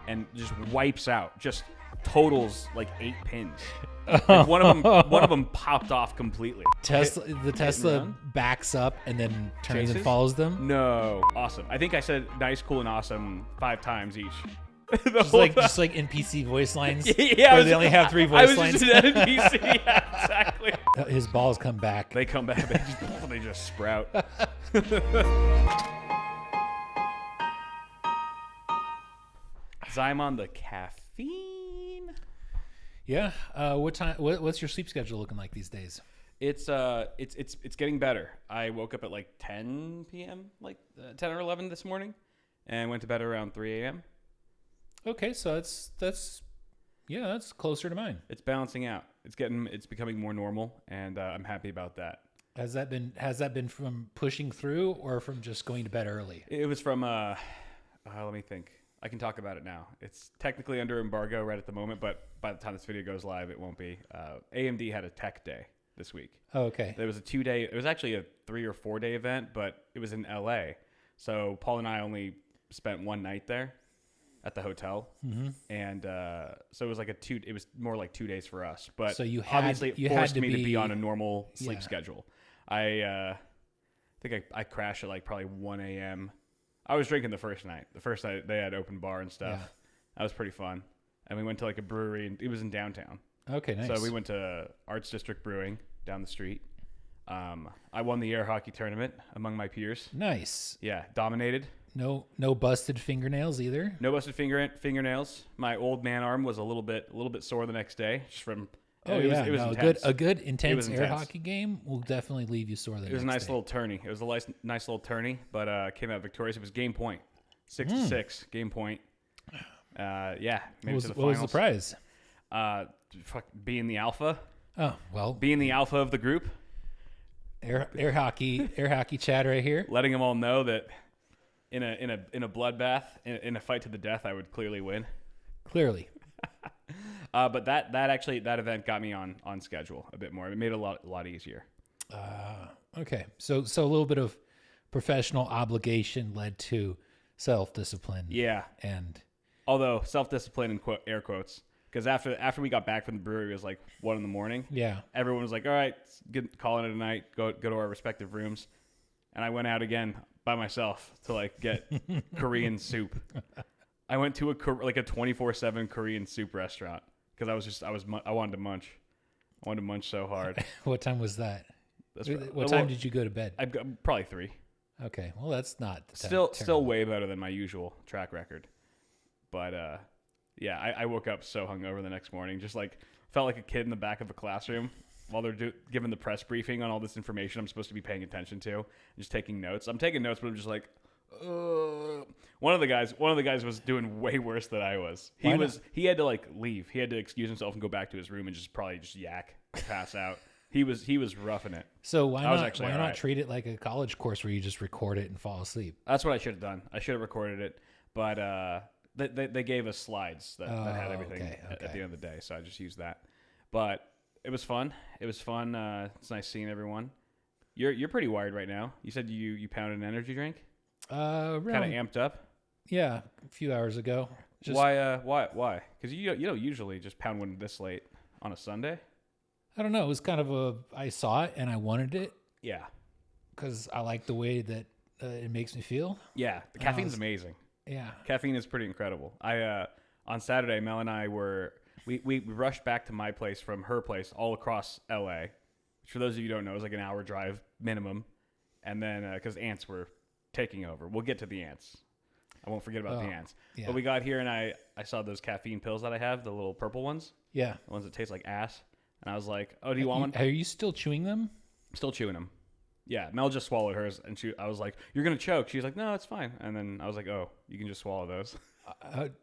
and just wipes out, just totals like 8 pins. Like one of them popped off completely. The Tesla run? backs up and then turns and Chases? follows them. No, awesome. I think I said nice, cool, and awesome 5 times each. Just like NPC voice lines. Yeah, where they only have 3 voice I was lines. just in that NPC. Yeah, exactly. His balls come back. They come back. They just sprout. Zymon the caffeine. Yeah. What time? What's your sleep schedule looking like these days? It's getting better. I woke up at like 10 p.m., like 10 or 11 this morning, and went to bed around 3 a.m. Okay, so that's closer to mine. It's balancing out. It's becoming more normal, and I'm happy about that. Has that been from pushing through or from just going to bed early? It was from let me think. I can talk about it now. It's technically under embargo right at the moment, but by the time this video goes live, it won't be. AMD had a tech day this week. Oh, okay. There was a 2-day. It was actually a 3 or 4 day event, but it was in LA. So Paul and I only spent one night there at the hotel, and so it was like It was more like 2 days for us. But so it forced had me to be on a normal sleep Yeah. schedule. I think I crashed at like probably 1 a.m. I was drinking the first night. The first night they had open bar and stuff. Yeah. That was pretty fun. And we went to like a brewery, and it was in downtown. Okay, nice. So we went to Arts District Brewing down the street. I won the air hockey tournament among my peers. Nice. Yeah, dominated. No busted fingernails either. No busted fingernails. My old man arm was a little bit sore the next day, just from. It was intense. A good intense air intense. hockey game will definitely leave you sore. It was a nice little tourney. It was a nice little tourney, but came out victorious. It was game point, 6-6 game point. Yeah, made it to the what was the finals. prize? Being the alpha, Oh well, being the alpha of the group, air hockey chat right here. letting them all know that in a bloodbath, in a fight to the death, I would clearly win. Clearly. But that event got me on schedule a bit more. It made it a lot easier. Okay, so a little bit of professional obligation led to self-discipline. Yeah. And Although self-discipline in air quotes, because after we got back from the brewery, it was like 1 a.m. yeah, Everyone was like, "All right, calling it a night. Go to our respective rooms," and I went out again by myself to like get Korean soup. I went to a 24/7 Korean soup restaurant because I wanted to munch. I wanted to munch so hard. what time was that? That's What time did you go to bed? I've got probably 3. Okay, well that's not Still way better than my usual track record. But yeah, I woke up so hungover the next morning, just like felt like a kid in the back of a classroom while they're giving the press briefing on all this information I'm supposed to be paying attention to, and just taking notes. I'm taking notes, but I'm just like, one of the guys was doing way worse than I was. He had to like leave. He had to excuse himself and go back to his room and just yak, pass out. He was roughing it. So why not right. treat it like a college course where you just record it and fall asleep? That's what I should have done. I should have recorded it, but they gave us slides that had everything at the end of the day, so I just used that. But it was fun. It's nice seeing everyone. You're pretty wired right now. You said you pounded an energy drink. Kind of amped up. Yeah, a few hours ago. Why? Because you don't usually just pound one this late on a Sunday. I don't know. It was kind of I saw it and I wanted it. Yeah. Because I like the way that it makes me feel. Yeah, the caffeine's amazing. Yeah. Caffeine is pretty incredible. On Saturday, Mel and I we rushed back to my place from her place all across LA, which for those of you who don't know is like an hour drive minimum. And then because ants were taking over. We'll get to the ants. I won't forget about the ants. Yeah. But we got here and I saw those caffeine pills that I have, the little purple ones. Yeah. The ones that taste like ass. And I was like, "Oh, do you want one?" Are you still chewing them? Still chewing them. Yeah, Mel just swallowed hers, and I was like, "You're gonna choke." She's like, "No, it's fine." And then I was like, "Oh, you can just swallow those."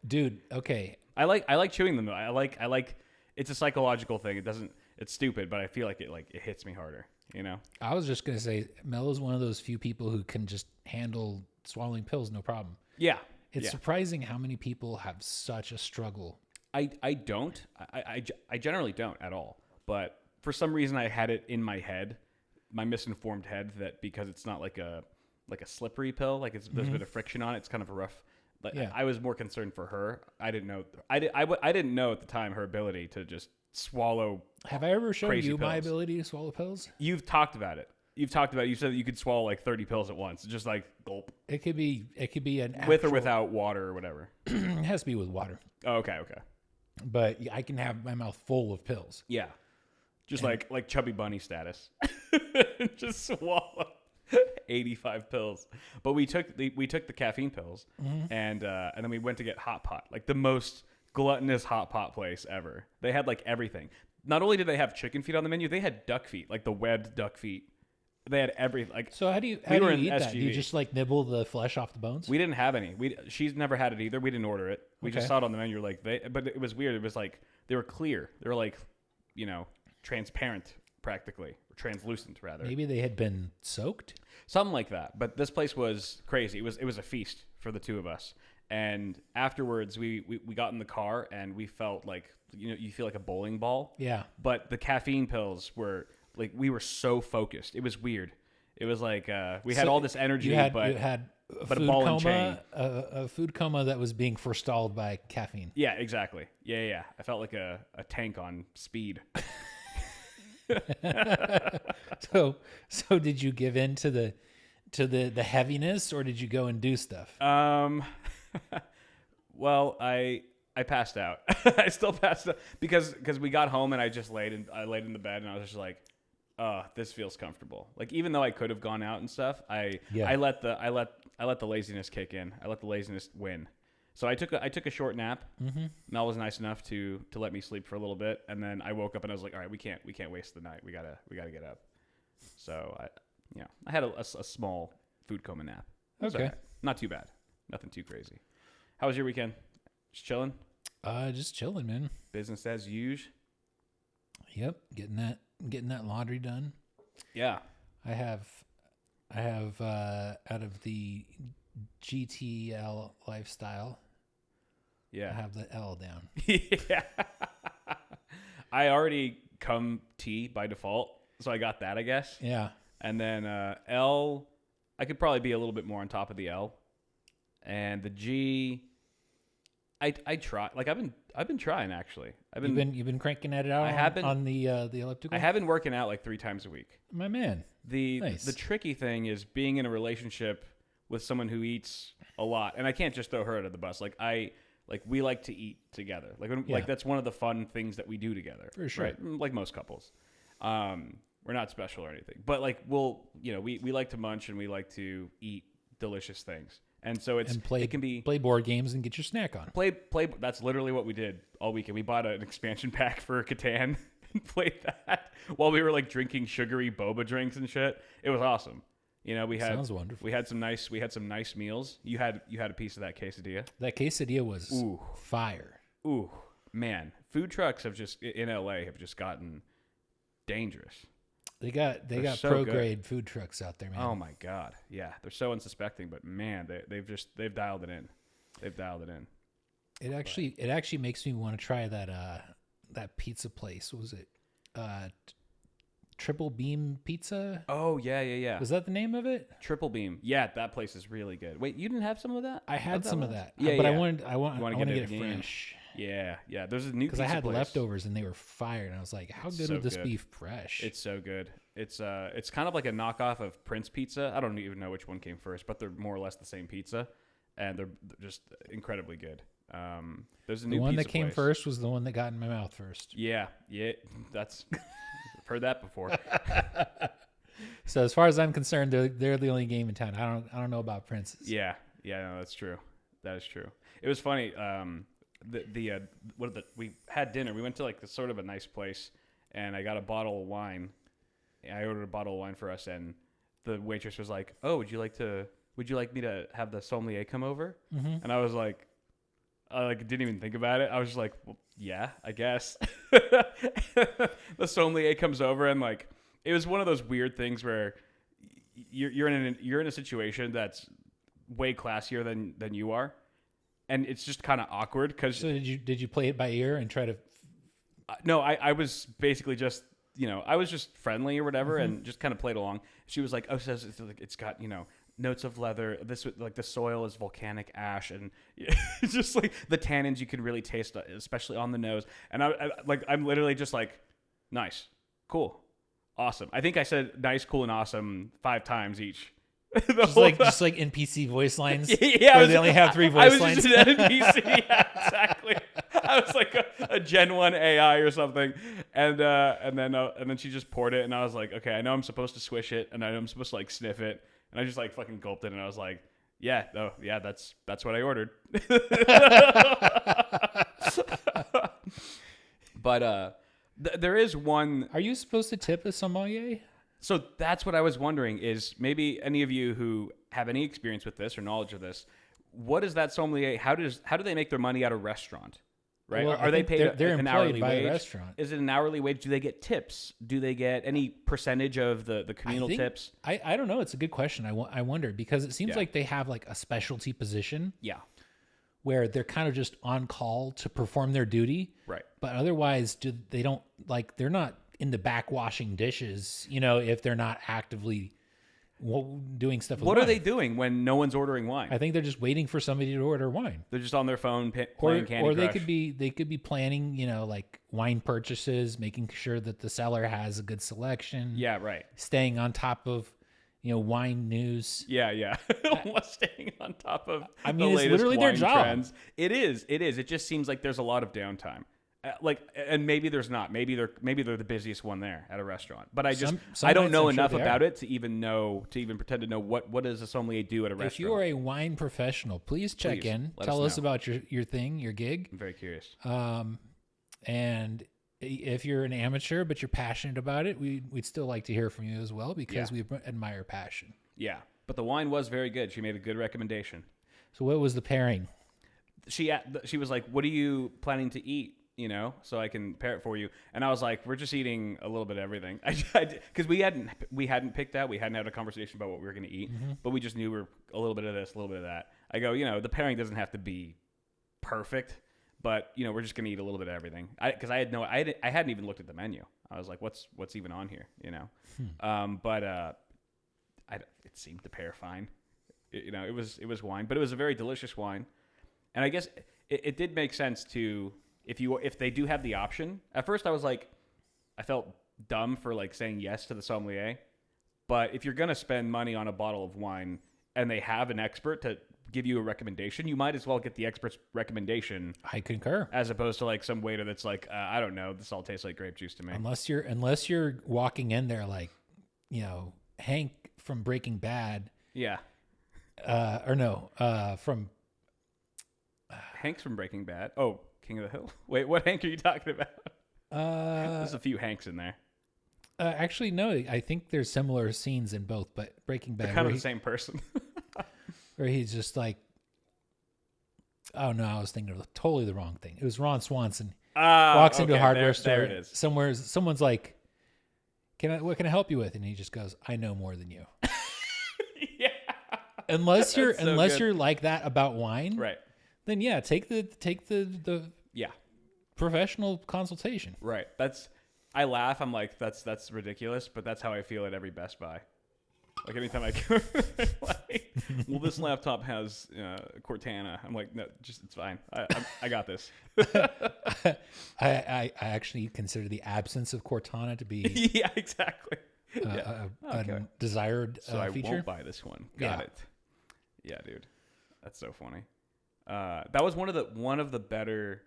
Dude, okay. I like chewing them though. I like. It's a psychological thing. It's stupid, but I feel like it hits me harder. You know. I was just gonna say, Mel is one of those few people who can just handle swallowing pills, no problem. Yeah. It's surprising how many people have such a struggle. I don't. I generally don't at all. But for some reason, I had it in my head, my misinformed head, that because it's not like a slippery pill, like there's a bit of friction on it, it's kind of a rough Like Yeah. I was more concerned for her. I didn't know. I didn't know at the time her ability to just swallow. Have I ever shown Crazy you my pills. ability to swallow pills? You've talked about it. You said that you could swallow like 30 pills at once, just like gulp, It could be an with or actual- without water or whatever. It has to be with water, Oh, okay. but I can have my mouth full of pills. Yeah, just like Chubby Bunny status. Just swallow 85 pills. But we took the caffeine pills, and then we went to get hot pot, like the most gluttonous hot pot place ever. They had like everything. Not only did they have chicken feet on the menu, they had duck feet, like the webbed duck feet. They had everything. Like So how do you were eat in that? Do you SGV. just like nibble the flesh off the bones? we didn't have any. She's never had it either. We didn't order it. We just Okay. saw it on the menu. But it was weird. It was like they were clear. They were like, transparent, practically, or translucent rather. Maybe they had been soaked. Something like that. But this place was crazy. It was a feast for the two of us. And afterwards, we got in the car and we felt like you feel like a bowling ball. Yeah. But the caffeine pills were like we were so focused. It was weird. It was like we had So all this energy, You had but a but a food ball and chain. coma, a food coma that was being forestalled by caffeine. yeah, exactly. Yeah. I felt like a tank on speed. So did you give in to the heaviness, or did you go and do stuff? Well, I passed out. I still passed out because we got home and I laid in the bed and I was just like, oh, this feels comfortable. Like even though I could have gone out and stuff, I let the laziness kick in. I let the laziness win. So I took a short nap. Mm-hmm. Mel was nice enough to let me sleep for a little bit, and then I woke up and I was like, all right, we can't waste the night. We gotta get up. So I had a small food coma nap. It was Okay. all right. Not too bad. Nothing too crazy. How was your weekend? Just chilling? Just chilling, man. Business as usual? Yep, getting that laundry done. Yeah. I have out of the GTL lifestyle, I Yeah. have the L down. Yeah. I already come T by default, so I got that, I guess. Yeah. And then L, I could probably be a little bit more on top of the L. And the G, I try. Like I've been trying actually. You've been cranking at it out I have been- on the elliptical. I have been working out like 3 times a week. My man. Nice. The tricky thing is being in a relationship with someone who eats a lot, and I can't just throw her under the bus. We like to eat together. Yeah. That's one of the fun things that we do together. For sure. Right? Like most couples. We're not special or anything, but like we like to munch and we like to eat delicious things, and so it can be play board games and get your snack on. play. That's literally what we did all weekend. We bought an expansion pack for Catan and played that while we were like drinking sugary boba drinks and shit. It was awesome. Sounds wonderful. We had some nice meals. You had a piece of that quesadilla. That quesadilla was Ooh. fire. Ooh, man. Food trucks in LA have just gotten dangerous. They got so pro good. grade food trucks out there, man. Oh my god. Yeah, they're so unsuspecting, but man, they've dialed it in. They've dialed it in. It actually makes me want to try that pizza place. What was it? Triple Beam Pizza? Oh, yeah. Was that the name of it? Triple Beam. Yeah, that place is really good. Wait, you didn't have some of that? I had some of last? that. Yeah, but yeah. I want wanna to get get it it again. fresh. Yeah. There's a new Because pizza I had place. leftovers and they were fire, and I was like, "How good So would this good. be fresh?" It's so good. It's kind of like a knockoff of Prince Pizza. I don't even know which one came first, but they're more or less the same pizza, and they're just incredibly good. There's a the new one pizza that came place. first was the one that got in my mouth first. Yeah, that's I've heard that before. So as far as I'm concerned, they're the only game in town. I don't know about Prince's. Yeah, no, that's true. That is true. It was funny. We had dinner. We went to like sort of a nice place, and I got a bottle of wine. I ordered a bottle of wine for us, and the waitress was like, "Oh, would you like me to have the sommelier come over?" Mm-hmm. And I was like, I didn't even think about it. I was just like, well, yeah, I guess. The sommelier comes over, and like, it was one of those weird things where you're in a situation that's way classier than you are, and it's just kind of awkward because So did you play it by ear and try to? no, I was basically just I was just friendly or whatever, and just kind of played along. She was like, "Oh, so it's got notes of leather. This like the soil is volcanic ash, and just like the tannins you can really taste, especially on the nose. And I'm literally just like, nice, cool, awesome. I think I said nice, cool, and awesome 5 times each. Just like NPC voice lines. Yeah, where they only have 3 voice lines. I was just an NPC. Yeah, exactly. I was like a Gen 1 AI or something, and then she just poured it, and I was like, okay, I know I'm supposed to swish it, and I know I'm supposed to like sniff it, and I just like fucking gulped it, and I was like, yeah, that's what I ordered. But there is one. Are you supposed to tip a sommelier? So that's what I was wondering is maybe any of you who have any experience with this or knowledge of this, what is that sommelier? How do they make their money at a restaurant? Right? Well, are they paid they're an employed hourly by wage? a restaurant. Is it an hourly wage? Do they get tips? Do they get any percentage of the communal tips? I don't know. It's a good question. I wonder because it seems Yeah. like they have like a specialty position Yeah. where they're kind of just on call to perform their duty. Right. But otherwise, they're not in the back washing dishes, if they're not actively doing stuff with What are wine. they doing when no one's ordering wine? I think they're just waiting for somebody to order wine. They're just on their phone playing Candy or they Crush. could be planning, like wine purchases, making sure that the seller has a good selection. Yeah, right. Staying on top of, wine news. Yeah. Staying on top of I mean, the it's latest literally their wine job. trends. It is. It just seems like there's a lot of downtime. And maybe there's not. Maybe they're the busiest one there at a restaurant. But I Some I don't nights know I'm sure enough they about are. it to even pretend to know what does a sommelier do at a restaurant. If you are a wine professional, please check Please, in. let Tell us us know. about your thing, your gig. I'm very curious. And if you're an amateur but you're passionate about it, we'd still like to hear from you as well because we admire passion. Yeah, but the wine was very good. She made a good recommendation. So what was the pairing? She was like, "What are you planning to eat?" So I can pair it for you. And I was like, "We're just eating a little bit of everything." Because we hadn't picked out, we hadn't had a conversation about what we were going to eat, but we just knew we were a little bit of this, a little bit of that. I go, the pairing doesn't have to be perfect, but we're just going to eat a little bit of everything. Because I hadn't even looked at the menu. I was like, "What's even on here?" But it seemed to pair fine. It was wine, but it was a very delicious wine, and I guess it did make sense to. If they do have the option, at first I was like, I felt dumb for like saying yes to the sommelier, but if you're gonna spend money on a bottle of wine and they have an expert to give you a recommendation, you might as well get the expert's recommendation I concur. as opposed to like some waiter that's like, I don't know, this all tastes like grape juice to me. Unless you're walking in there like, Hank from Breaking Bad, Yeah, from Hank's from Breaking Bad. Oh, King of the Hill. Wait, what Hank are you talking about? There's a few Hanks in there. actually no, I think there's similar scenes in both, but Breaking Bad They're kind where of the same person. where he's just like, oh no, I was thinking of totally the wrong thing. It was Ron Swanson walks into a hardware store. There it is. Someone's like, what can I help you with? And he just goes, I know more than you. Yeah. Unless That's so good. you're like that about wine, Right. then yeah, take the Yeah. professional consultation. Right. I laugh. I'm like, that's ridiculous, but that's how I feel at every Best Buy. Like anytime I go, like, well, this laptop has Cortana. I'm like, no, it's fine. I got this. I actually consider the absence of Cortana to be Yeah, exactly. a Okay. desired So I feature. won't buy this one. Got Yeah. it. Yeah, dude. That's so funny. That was one of the better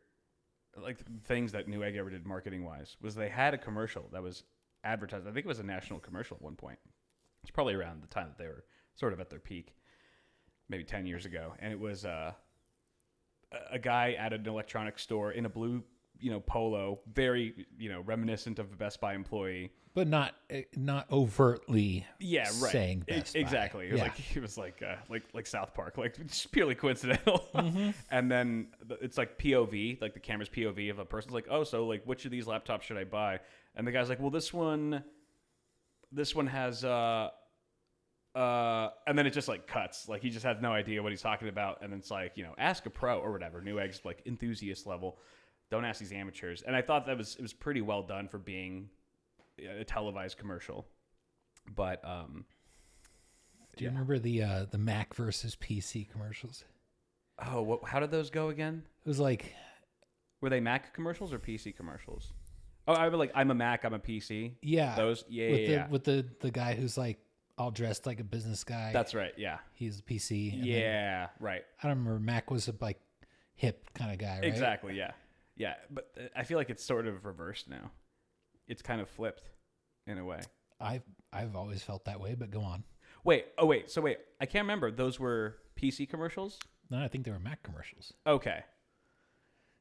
like things that Newegg ever did marketing wise was they had a commercial that was advertised. I think it was a national commercial at one point. It's probably around the time that they were sort of at their peak, maybe 10 years ago. And it was a guy at an electronics store in a blue, polo, very, reminiscent of a Best Buy employee. But not overtly Yeah, right. saying Best Buy. Exactly. It was like South Park, like just purely coincidental. And then it's like POV, like the camera's POV of a person's like, oh, so like which of these laptops should I buy? And the guy's like, well, this one has and then it just like cuts. Like he just has no idea what he's talking about. And then it's like, ask a pro or whatever. Newegg's like enthusiast level. Don't ask these amateurs. And I thought it was pretty well done for being a televised commercial. But Do you remember the Mac versus PC commercials? Oh, how did those go again? It was like, were they Mac commercials or PC commercials? Oh, I was like, I'm a Mac, I'm a PC. yeah, Those, with the guy who's like all dressed like a business guy. That's right. Yeah. He's a PC. And Yeah. Right. I don't remember. Mac was a like hip kind of guy, right? Exactly. Yeah. Yeah. But I feel like it's sort of reversed now. It's kind of flipped in a way. I've always felt that way, but go on. Wait. So wait. I can't remember. Those were PC commercials? No, I think they were Mac commercials. Okay.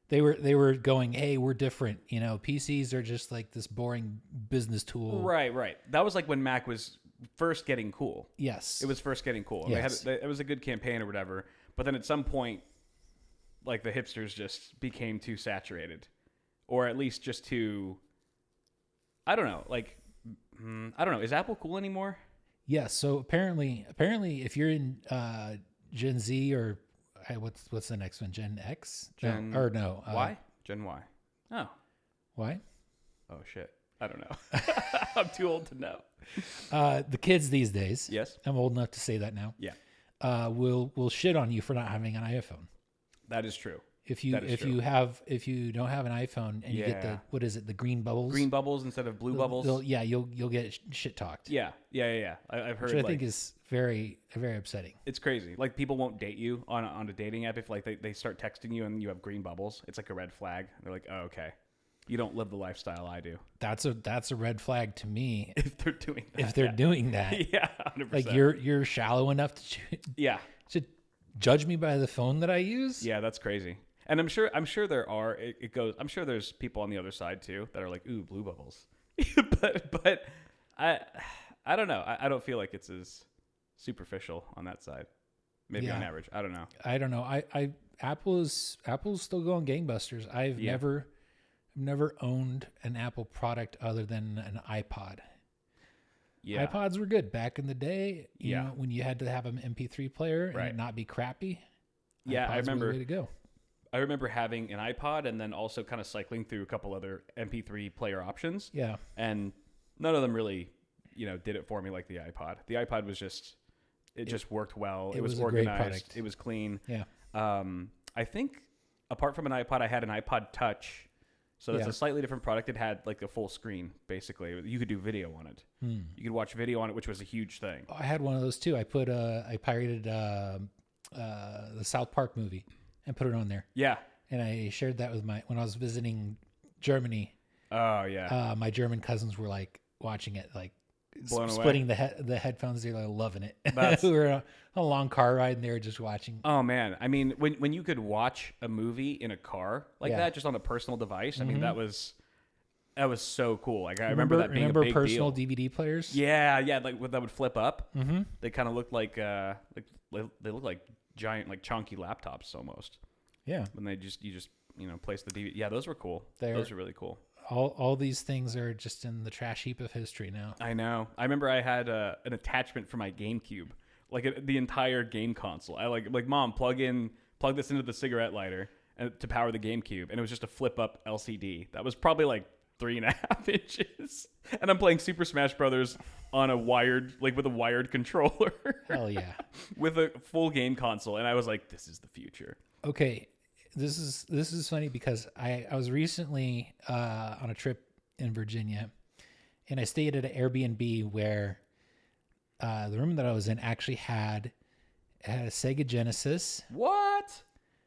They were going, hey, we're different. You know, PCs are just like this boring business tool. Right. That was like when Mac was first getting cool. Yes. It was first getting cool. Yes. It was a good campaign or whatever. But then at some point, like the hipsters just became too saturated, or at least just too. I don't know. Like, I don't know. Is Apple cool anymore? Yes. So apparently, if you're in Gen Z or what's the next one? Gen X? Gen Y? Gen Y. Oh. Why? Oh shit. I don't know. I'm too old to know. The kids these days. Yes. I'm old enough to say that now. Yeah. Will shit on you for not having an iPhone. That is true. If you don't have an iPhone and you get the green bubbles? Green bubbles instead of blue bubbles. You'll get shit talked. Yeah. I've heard. Which I think is very upsetting. It's crazy. Like people won't date you on a dating app if like they start texting you and you have green bubbles. It's like a red flag. They're like, oh, okay, you don't live the lifestyle I do. That's a red flag to me. If they're doing that. If they're doing that. Yeah, 100%. Like you're shallow enough to judge me by the phone that I use. Yeah, that's crazy. And I'm sure there are. It goes. I'm sure there's people on the other side too that are like, ooh, blue bubbles. but I don't know. I don't feel like it's as superficial on that side. Maybe on average. I don't know. I don't know. Apple's still going gangbusters. I've never owned an Apple product other than an iPod. Yeah. iPods were good back in the day. You know, when you had to have an MP3 player and it not be crappy. Yeah, I remember. Were the way to go. I remember having an iPod and then also kind of cycling through a couple other MP3 player options. Yeah. And none of them really, did it for me like the iPod. The iPod was just, it just worked well. It was organized. A great product. It was clean. Yeah. I think apart from an iPod, I had an iPod Touch. So that's a slightly different product. It had like a full screen, basically. You could do video on it. You could watch video on it, which was a huge thing. I had one of those too. I pirated the South Park movie and put it on there. Yeah. And I shared that with when I was visiting Germany. Oh yeah. My German cousins were like watching it, like splitting the headphones. They're like loving it. We were on a long car ride and they were just watching. Oh man. I mean, when you could watch a movie in a car like that, just on a personal device, I mean, that was so cool. Like I remember that being a big personal deal. DVD players? Yeah, like that would flip up. Mm-hmm. They kind of looked like they look like giant, like chunky laptops almost. Yeah. And you just place the DVD. Yeah, those were cool. Those were really cool. All these things are just in the trash heap of history now. I know. I remember I had an attachment for my GameCube, like the entire game console. I like Mom, plug this into the cigarette lighter and to power the GameCube, and it was just a flip up LCD. That was probably like 3.5 inches, and I'm playing Super Smash Brothers on with a wired controller. Hell yeah! With a full game console, and I was like, "This is the future." Okay, this is funny because I was recently on a trip in Virginia, and I stayed at an Airbnb where the room that I was in actually had a Sega Genesis. What?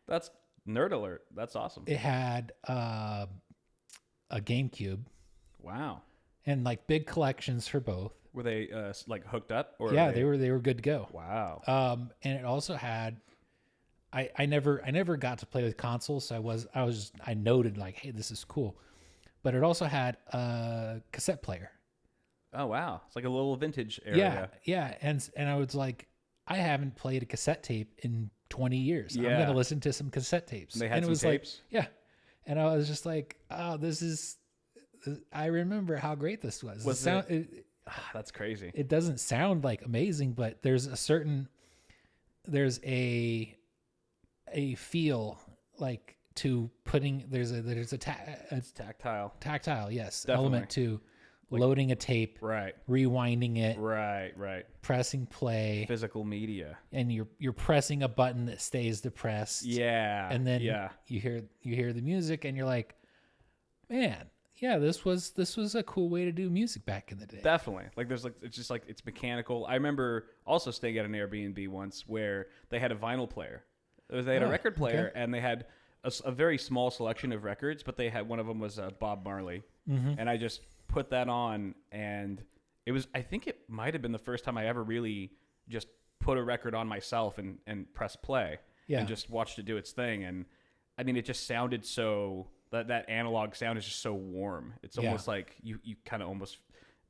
That's nerd alert. That's awesome. It had a GameCube. Wow. And like big collections for both. Were they like hooked up? Or yeah, they were good to go. Wow. And it also had. I never got to play with consoles, so I noted like, hey, this is cool, but it also had a cassette player. Oh wow, it's like a little vintage area. Yeah, and I was like, I haven't played a cassette tape in 20 years. Yeah. I'm gonna listen to some cassette tapes. And they had it some was tapes. Like, yeah, and I was just like, oh, this is. I remember how great this was. That's crazy. It doesn't sound like amazing, but there's a feel like to putting it's tactile, yes, Definitely. element to loading a tape, right, rewinding it, right, pressing play, physical media, and you're pressing a button that stays depressed. Yeah, and then yeah, you hear the music, and you're like, man, yeah, this was a cool way to do music back in the day. definitely. Like there's like it's just like it's mechanical. I remember also staying at an Airbnb once where they had a vinyl player. They had a record player, and they had a very small selection of records, but they had one of them was Bob Marley, and I just put that on, and it was, I think it might have been the first time I ever really just put a record on myself and press play and just watched it do its thing. And I mean, it just sounded so, that analog sound is just so warm. It's almost like you kind of almost,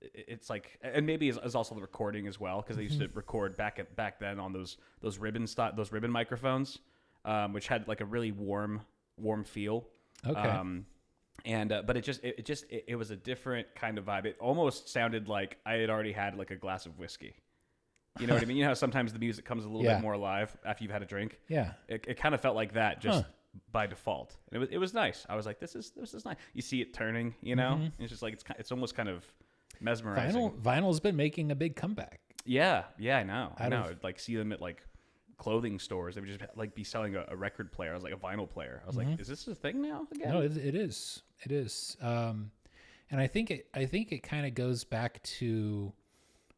it's like, and maybe it's also the recording as well, because they used to record back then on those ribbon microphones, which had like a really warm feel. Okay. But it was a different kind of vibe. It almost sounded like I had already had like a glass of whiskey. You know what I mean? You know how sometimes the music comes a little bit more alive after you've had a drink? Yeah. It kind of felt like that just by default. And it was nice. I was like, this is nice. You see it turning, you know? And it's just like, it's almost kind of mesmerizing. Vinyl's been making a big comeback. Yeah, I know. I'd like see them at like clothing stores. They would just like be selling a record player. I was like a vinyl player. I was like, is this a thing now again? No, it is. It is. And I think it kind of goes back to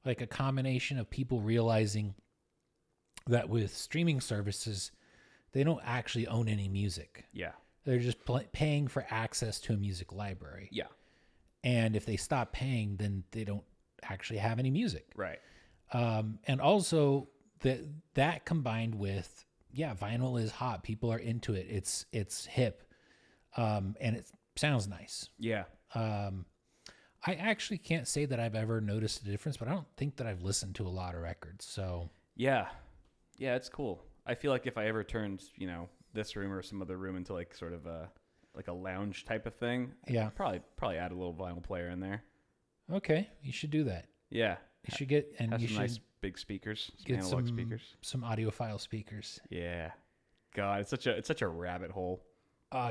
like a combination of people realizing that with streaming services, they don't actually own any music. Yeah. They're just paying for access to a music library. Yeah. And if they stop paying, then they don't actually have any music. Right. And also that combined with, vinyl is hot. People are into it. It's hip. And it sounds nice. Yeah. I actually can't say that I've ever noticed a difference, but I don't think that I've listened to a lot of records. So yeah, it's cool. I feel like if I ever turned, this room or some other room into like sort of a lounge type of thing, I'd probably add a little vinyl player in there. Okay, you should do that. Yeah, you should get nice big speakers, some analog speakers, some audiophile speakers. Yeah, God, it's such a rabbit hole.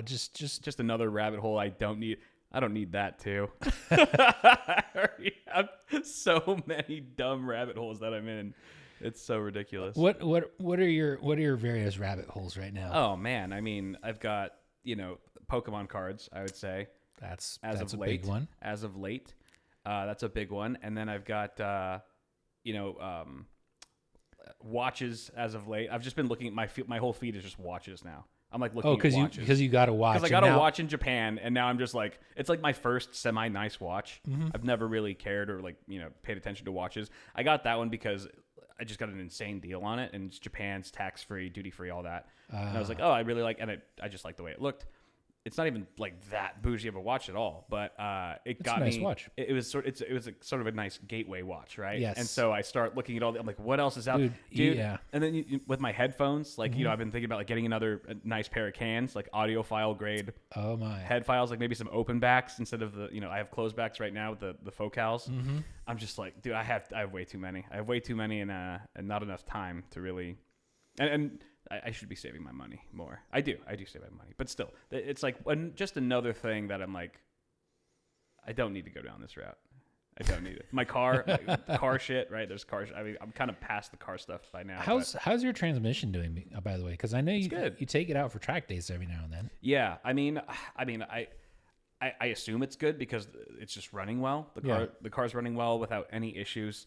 Just another rabbit hole I don't need. I don't need that too. I already have so many dumb rabbit holes that I'm in. It's so ridiculous. What are your various rabbit holes right now? Oh man, I mean, I've got, Pokemon cards, I would say. That's a big one. As of late. That's a big one. And then I've got watches as of late. I've just been looking at my whole feed is just watches now. I'm like looking at watches. Because you got a watch. Because I got a watch in Japan, and now I'm just like, it's like my first semi-nice watch. I've never really cared or paid attention to watches. I got that one because I just got an insane deal on it, and it's Japan's tax-free, duty-free, all that. And I was like, oh, I really like, and I just like the way it looked. It's not even like that bougie of a watch at all, but it got me. It's a nice me. Watch. It was sort of a nice gateway watch, right? Yes. And so I start looking at I'm like, what else is out, dude? Yeah. And then with my headphones, I've been thinking about getting another nice pair of cans, like audiophile grade. Oh my. Head files, like maybe some open backs instead of the I have closed backs right now with the focals. I'm just like, dude, I have way too many. I have way too many and not enough time to really, and I should be saving my money more. I do save my money, but still, it's like just another thing that I'm like, I don't need to go down this route. I don't need it. My car, car shit, right? There's cars. I mean, I'm kind of past the car stuff by now. How's your transmission doing, by the way? Because I know you take it out for track days every now and then. Yeah, I mean, I assume it's good because it's just running well. The car's running well without any issues.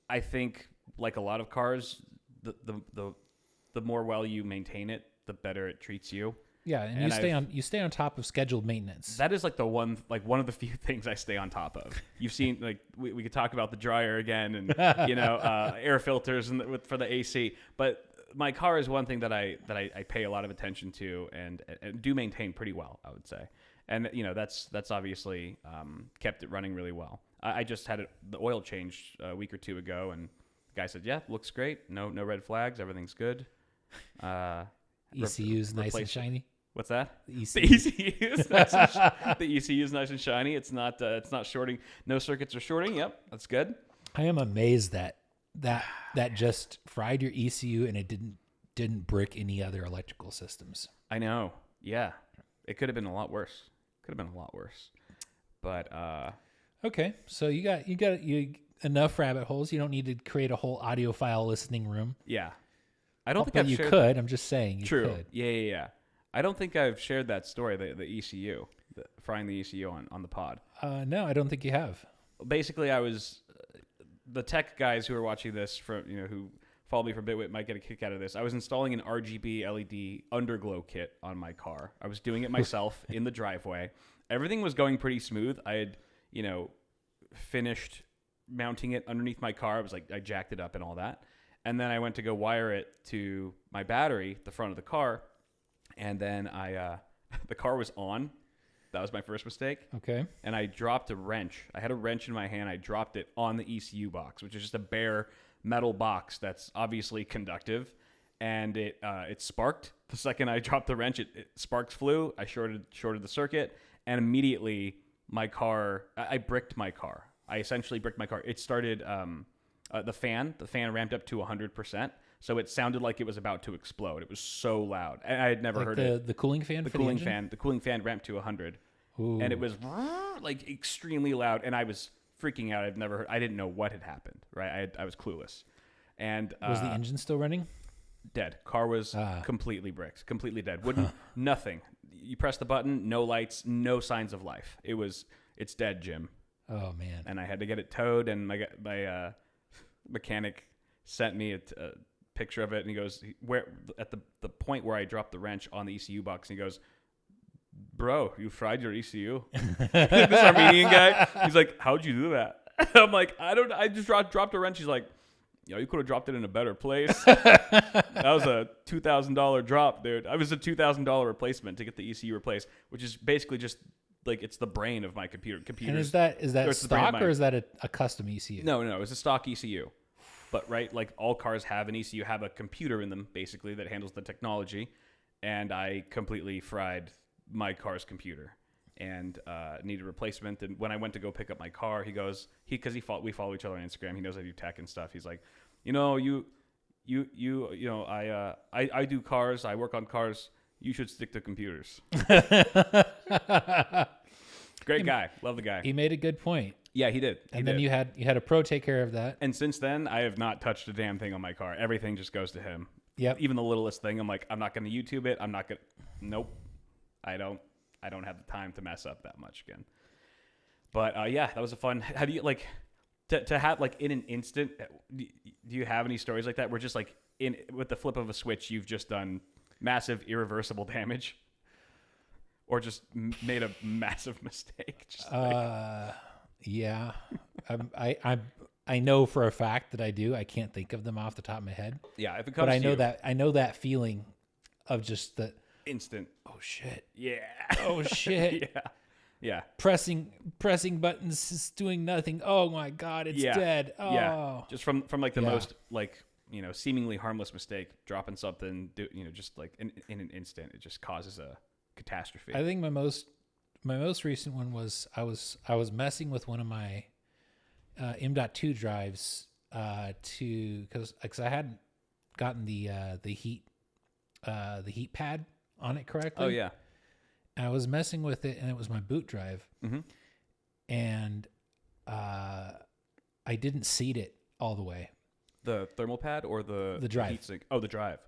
I think like a lot of cars, the more well you maintain it, the better it treats you. Yeah, and you stay on top of scheduled maintenance. That is one of the few things I stay on top of. You've seen we could talk about the dryer again and air filters for the AC, but my car is one thing that I pay a lot of attention to and do maintain pretty well, I would say. And that's obviously kept it running really well. I just had the oil changed a week or two ago, and the guy said, "Yeah, looks great. No red flags. Everything's good." ECU's nice and shiny. What's that? The ECU's the ECU's nice and shiny. It's not shorting. No circuits are shorting. Yep, that's good. I am amazed that just fried your ECU and it didn't brick any other electrical systems. I know. Yeah, it could have been a lot worse. But Okay, so you got enough rabbit holes. You don't need to create a whole audiophile listening room. Yeah. I don't think But I've you shared. could. I'm just saying. You True. could. Yeah. I don't think I've shared that story, the ECU, frying the ECU on the pod. No, I don't think you have. Basically, I was the tech guys who are watching this who follow me from Bitwit might get a kick out of this. I was installing an RGB LED underglow kit on my car. I was doing it myself in the driveway. Everything was going pretty smooth. I had, finished mounting it underneath my car. I jacked it up and all that. And then I went to go wire it to my battery, the front of the car. And then the car was on. That was my first mistake. Okay. And I dropped a wrench. I had a wrench in my hand. I dropped it on the ECU box, which is just a bare metal box that's obviously conductive. And it sparked. The second I dropped the wrench, sparks flew. I shorted the circuit. And immediately my car, I bricked my car. I essentially bricked my car. It started, the fan ramped up to 100%. So it sounded like it was about to explode. It was so loud. And I had never heard it. The cooling fan the for cooling the engine? The cooling fan ramped to 100. Ooh. And it was like extremely loud. And I was freaking out. I didn't know what had happened, right? I was clueless. And was the engine still running? Dead. Car was completely bricked, completely dead. Wouldn't, nothing. You press the button, no lights, no signs of life. It's dead, Jim. Oh man. And I had to get it towed, and my mechanic sent me a picture of it, and he goes, where at the point where I dropped the wrench on the ECU box, and he goes, bro, you fried your ECU. This Armenian guy, he's like, how'd you do that? I'm like, I just dropped a wrench. He's like, you could have dropped it in a better place. That was a $2,000 drop, dude. I was a $2,000 replacement to get the ECU replaced, which is basically just like it's the brain of my computer. And is that stock or is that a custom ECU? No, it's a stock ECU. But right, like all cars have an ECU, have a computer in them basically that handles the technology, and I completely fried my car's computer and needed a replacement. And when I went to go pick up my car, he goes, we follow each other on Instagram. He knows I do tech and stuff. He's like, I do cars. I work on cars. You should stick to computers. Great guy. Love the guy. He made a good point. Yeah, he did. And then you had a pro take care of that. And since then, I have not touched a damn thing on my car. Everything just goes to him. Yep. Even the littlest thing, I'm like, I'm not going to YouTube it. Nope. I don't have the time to mess up that much again. But yeah, that was a fun. How do you like to have like in an instant? Do you have any stories like that where just like with the flip of a switch, you've just done massive irreversible damage, or just made a massive mistake? Yeah, I know for a fact that I do. I can't think of them off the top of my head. Yeah, if it comes, but I know that feeling of just the instant. Oh shit. Yeah. Oh shit. Yeah. Pressing buttons is doing nothing. Oh my god, it's dead. Oh. Yeah. Just from like the most like seemingly harmless mistake, dropping something, just like in an instant, it just causes a catastrophe. I think my most recent one was I was messing with one of my M.2 drives because I hadn't gotten the heat pad on it correctly. Oh yeah. I was messing with it, and it was my boot drive, and I didn't seat it all the way. The thermal pad or the drive? Heat sink? Oh, the drive.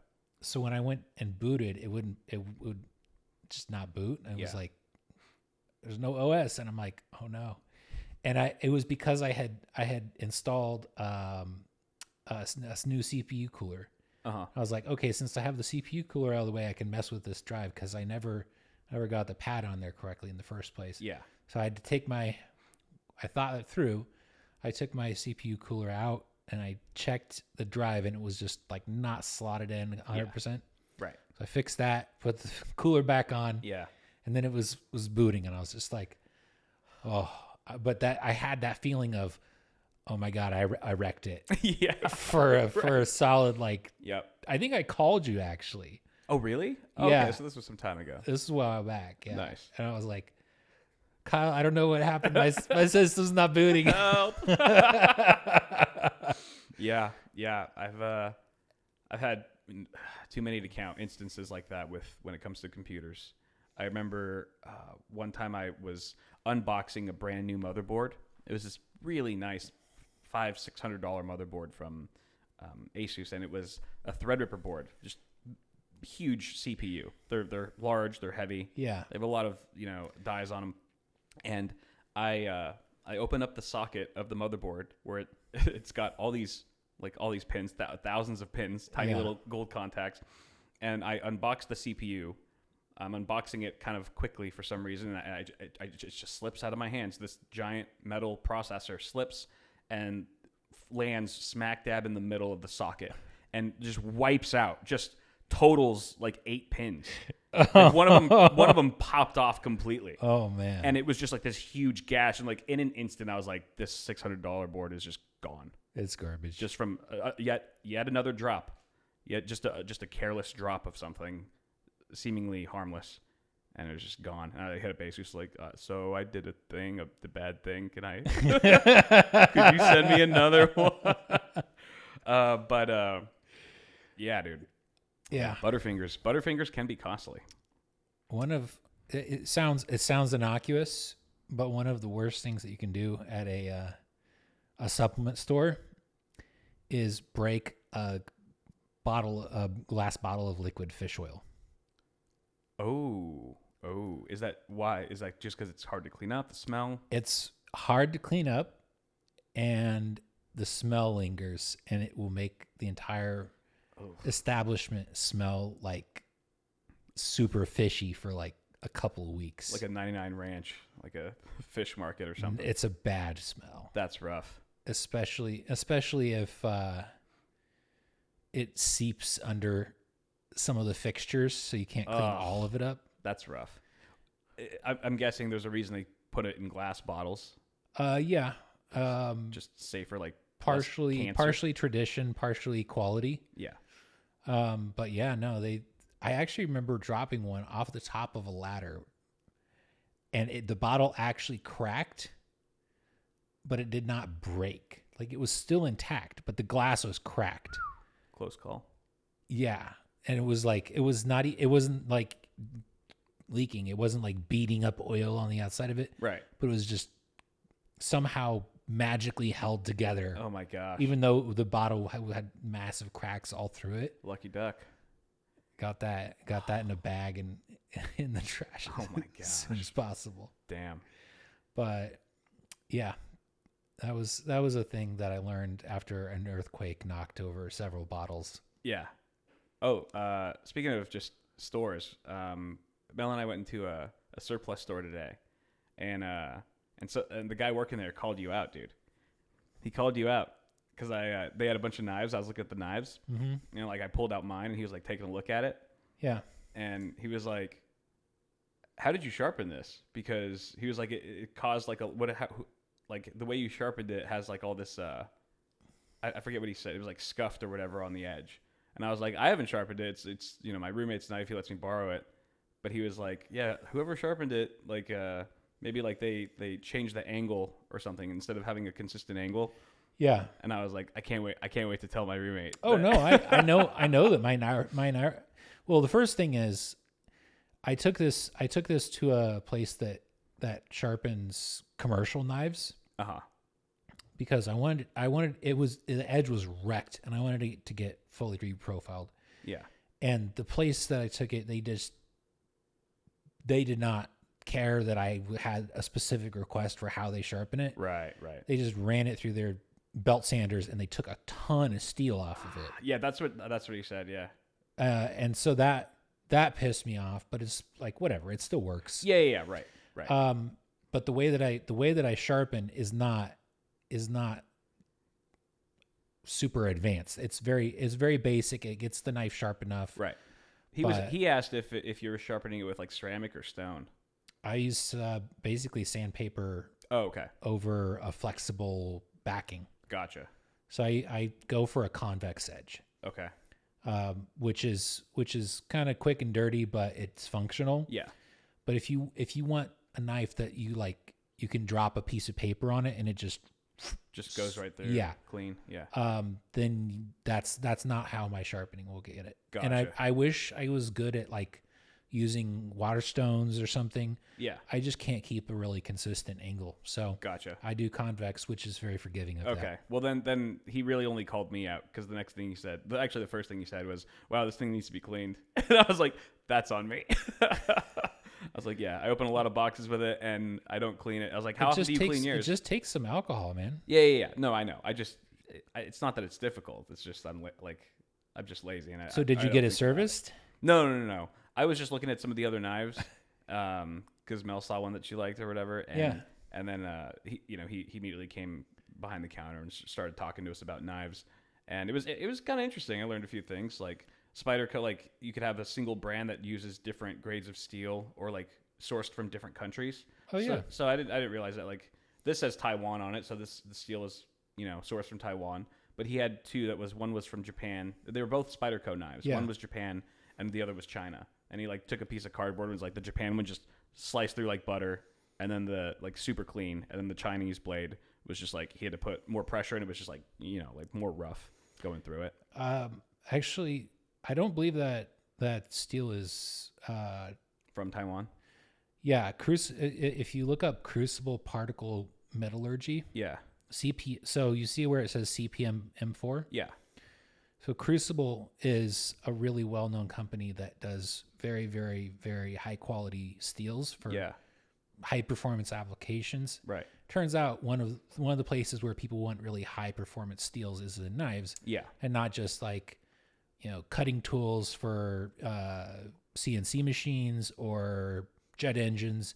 So when I went and booted, it would just not boot, and it was like there's no OS, and I'm like, oh no. And it was because I had installed a new CPU cooler. I was like, okay, since I have the CPU cooler out of the way, I can mess with this drive because I never got the pad on there correctly in the first place. Yeah. So I had to I thought it through. I took my CPU cooler out and I checked the drive, and it was just like not slotted in 100%. Yeah. Right. So I fixed that, put the cooler back on. Yeah. And then it was booting, and I was just like, oh, but I had that feeling of, oh my God, I wrecked it. Yeah. For a solid, like, yep. I think I called you actually. Oh, really? Oh, yeah. Okay, so this was some time ago. This is a while back. Yeah. Nice. And I was like, Kyle, I don't know what happened. My system's not booting. Help. Yeah. I've had too many to count instances like that when it comes to computers. I remember one time I was unboxing a brand new motherboard, It was this really nice $500-$600 motherboard from Asus, and it was a Threadripper board, just huge CPU. They're large, they're heavy. Yeah. They have a lot of dies on them, and I open up the socket of the motherboard where it's got all these pins, thousands of pins, tiny little gold contacts, and I unbox the CPU. I'm unboxing it kind of quickly for some reason, and it just slips out of my hands. This giant metal processor slips and lands smack dab in the middle of the socket and just wipes out, just totals like 8 pins. Like one of them popped off completely. Oh man. And it was just like this huge gash, and like in an instant I was like, this $600 board is just gone. It's garbage. Just from yet another drop. Yet just a careless drop of something seemingly harmless, and it was just gone. And I hit up Asus like, so I did the bad thing. Can I? Could you send me another one? Yeah, dude. Yeah. Butterfingers can be costly. It sounds innocuous, but one of the worst things that you can do at a supplement store is break a glass bottle of liquid fish oil. Oh, is that why? Is that just because it's hard to clean up, the smell? It's hard to clean up, and the smell lingers, and it will make the entire establishment smell like super fishy for like a couple of weeks. Like a 99 Ranch, like a fish market or something. It's a bad smell. That's rough. Especially if it seeps under some of the fixtures, so you can't clean all of it up. That's rough. I'm guessing there's a reason they put it in glass bottles. Yeah. Just safer, like partially tradition, partially quality. Yeah. But yeah, no, I actually remember dropping one off the top of a ladder, and the bottle actually cracked, but it did not break. Like, it was still intact, but the glass was cracked. Close call. Yeah. And it was like, it wasn't like leaking. It wasn't like beating up oil on the outside of it. Right. But it was just somehow magically held together. Oh my gosh. Even though the bottle had massive cracks all through it. Lucky duck. Got that in a bag and in the trash. Oh my gosh. As soon as possible. Damn. But yeah, that was a thing that I learned after an earthquake knocked over several bottles. Yeah. Oh, speaking of just stores, Mel and I went into a surplus store today, and the guy working there called you out, dude. He called you out because they had a bunch of knives. I was looking at the knives, like I pulled out mine, and he was like taking a look at it. Yeah. And he was like, "How did you sharpen this?" Because he was like, it caused like like the way you sharpened it has like all this. I forget what he said. It was like scuffed or whatever on the edge. And I was like, I haven't sharpened it. It's my roommate's knife. He lets me borrow it. But he was like, yeah, whoever sharpened it, like maybe like they changed the angle or something instead of having a consistent angle. Yeah. And I was like, I can't wait to tell my roommate. Oh no, I know that mine are. Well, the first thing is, I took this to a place that sharpens commercial knives. Because the edge was wrecked, and I wanted it to get fully reprofiled. Yeah. And the place that I took it, they did not care that I had a specific request for how they sharpen it. Right. They just ran it through their belt sanders, and they took a ton of steel off of it. Yeah, that's what he said. Yeah. And so that pissed me off, but it's like, whatever, it still works. Yeah. Right. But the way that I sharpen is not super advanced. It's very basic. It gets the knife sharp enough. Right. He asked if you were sharpening it with like ceramic or stone. I use basically sandpaper. Oh, okay. Over a flexible backing. Gotcha. So I go for a convex edge. Okay. Which is kind of quick and dirty, but it's functional. Yeah. But if you want a knife that you can drop a piece of paper on it and it just goes right there. Yeah. Clean. Yeah. Then that's not how my sharpening will get it. Gotcha. And I wish I was good at like using water stones or something. Yeah. I just can't keep a really consistent angle. So Gotcha. I do convex, which is very forgiving of that. Okay. Well, then he really only called me out because the next thing he said, actually the first thing he said was, "Wow, this thing needs to be cleaned." And I was like, "That's on me." I was like, "Yeah, I open a lot of boxes with it and I don't clean it." I was like, "How often do you clean yours?" It just takes some alcohol, man. Yeah. No, I know. It's not that it's difficult. It's just I'm just lazy. And So did you get it serviced? No. I was just looking at some of the other knives, because Mel saw one that she liked or whatever, and then he immediately came behind the counter and started talking to us about knives, and it was kind of interesting. I learned a few things like Spyderco, like you could have a single brand that uses different grades of steel or like sourced from different countries. Oh yeah. So I didn't realize that. Like this says Taiwan on it, so the steel is sourced from Taiwan. But he had two one was from Japan. They were both Spyderco knives. Yeah. One was Japan and the other was China. And he like took a piece of cardboard and was like, the Japan one just sliced through like butter, and then the like super clean, and then the Chinese blade was just like he had to put more pressure and it was just like like more rough going through it. Actually, I don't believe that steel is From Taiwan. Yeah, if you look up crucible particle metallurgy, Yeah. So you see where it says CPM M4? Yeah. So Crucible is a really well-known company that does very, very, very high-quality steels for high-performance applications. Right. Turns out one of the places where people want really high-performance steels is in knives. Yeah. And not just like, cutting tools for CNC machines or jet engines.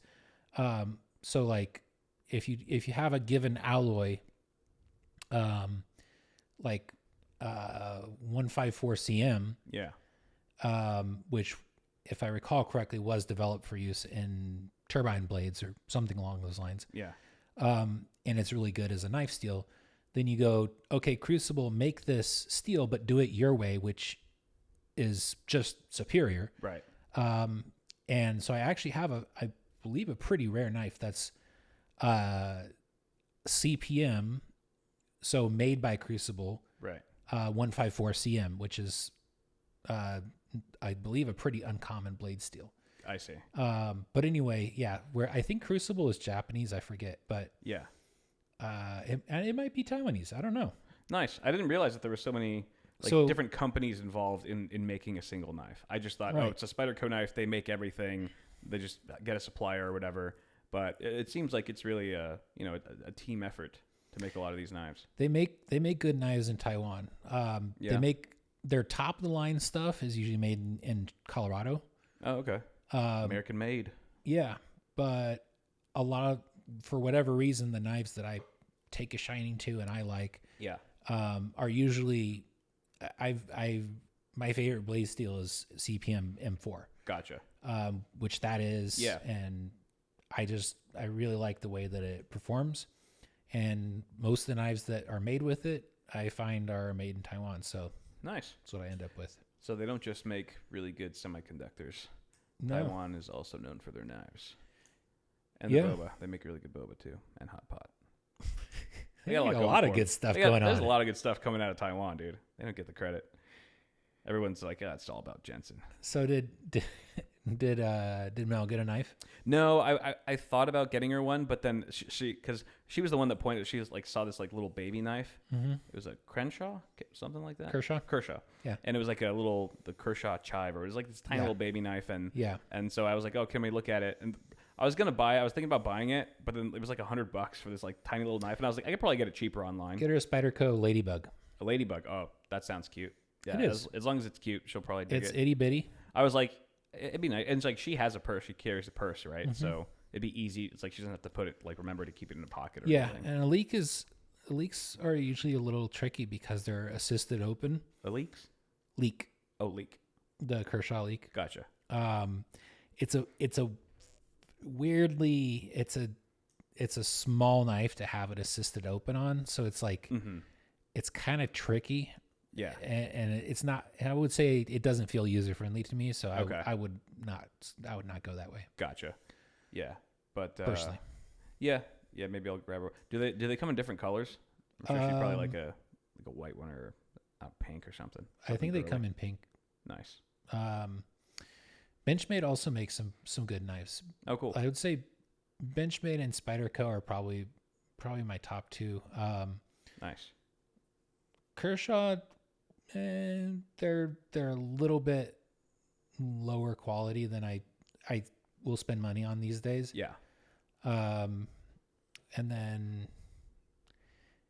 So like if you have a given alloy, like 154 CM, which, if I recall correctly, was developed for use in turbine blades or something along those lines. Yeah. And it's really good as a knife steel. Then you go, okay, Crucible, make this steel, but do it your way, which is just superior. Right. And so I actually have I believe a pretty rare knife that's CPM, so made by Crucible. Right. 154 CM, which is, I believe, a pretty uncommon blade steel. I see. But anyway, where I think Crucible is Japanese, I forget, but yeah, it might be Taiwanese. I don't know. Nice. I didn't realize that there were so many different companies involved in making a single knife. I just thought, it's a Spyderco knife. They make everything. They just get a supplier or whatever. But it seems like it's really a team effort to make a lot of these knives. They make good knives in Taiwan. They make their top of the line stuff is usually made in Colorado. Oh, okay. American made. Yeah, but a lot of, for whatever reason, the knives that I take a shining to and I like, are usually my favorite blade steel is CPM M4. Gotcha. Which that is, and I really like the way that it performs. And most of the knives that are made with it, I find are made in Taiwan. So nice. That's what I end up with. So they don't just make really good semiconductors. No. Taiwan is also known for their knives. And the boba. They make really good boba too. And hot pot. They got a lot of good stuff going on. There's a lot of good stuff coming out of Taiwan, dude. They don't get the credit. Everyone's like, it's all about Jensen. So did Mel get a knife? No, I thought about getting her one, but then because she was the one that pointed. She was like saw this like little baby knife. Mm-hmm. It was a Crenshaw, something like that. Kershaw. Yeah. And it was like the Kershaw chive, or it was like this tiny little baby knife, and so I was like, oh, can we look at it? And I was thinking about buying it, but then it was like $100 for this like tiny little knife, and I was like, I could probably get it cheaper online. Get her a Spyderco Ladybug. A Ladybug. Oh, that sounds cute. Yeah, it is. As long as it's cute, she'll probably dig it. It's itty bitty. I was like, it'd be nice. And it's like she has a purse. She carries a purse, right? Mm-hmm. So it'd be easy. It's like she doesn't have to put it, like, remember to keep it in a pocket or anything. And leaks are usually a little tricky because they're assisted open. Leak. Oh, leak. The Kershaw leak. Gotcha. It's a weirdly, it's a small knife to have it assisted open on. So it's like, it's kind of tricky. Yeah. And it's not, I would say it doesn't feel user friendly to me. So I would not go that way. Gotcha. Yeah. But, personally. Yeah. Maybe I'll grab her. Do they come in different colors? I'm sure she'd probably like a white one or a pink or something. I think they come in pink. Nice. Benchmade also makes some good knives. Oh, cool. I would say Benchmade and Spyderco are probably my top two. Nice. Kershaw, they're a little bit lower quality than I will spend money on these days. Yeah. And then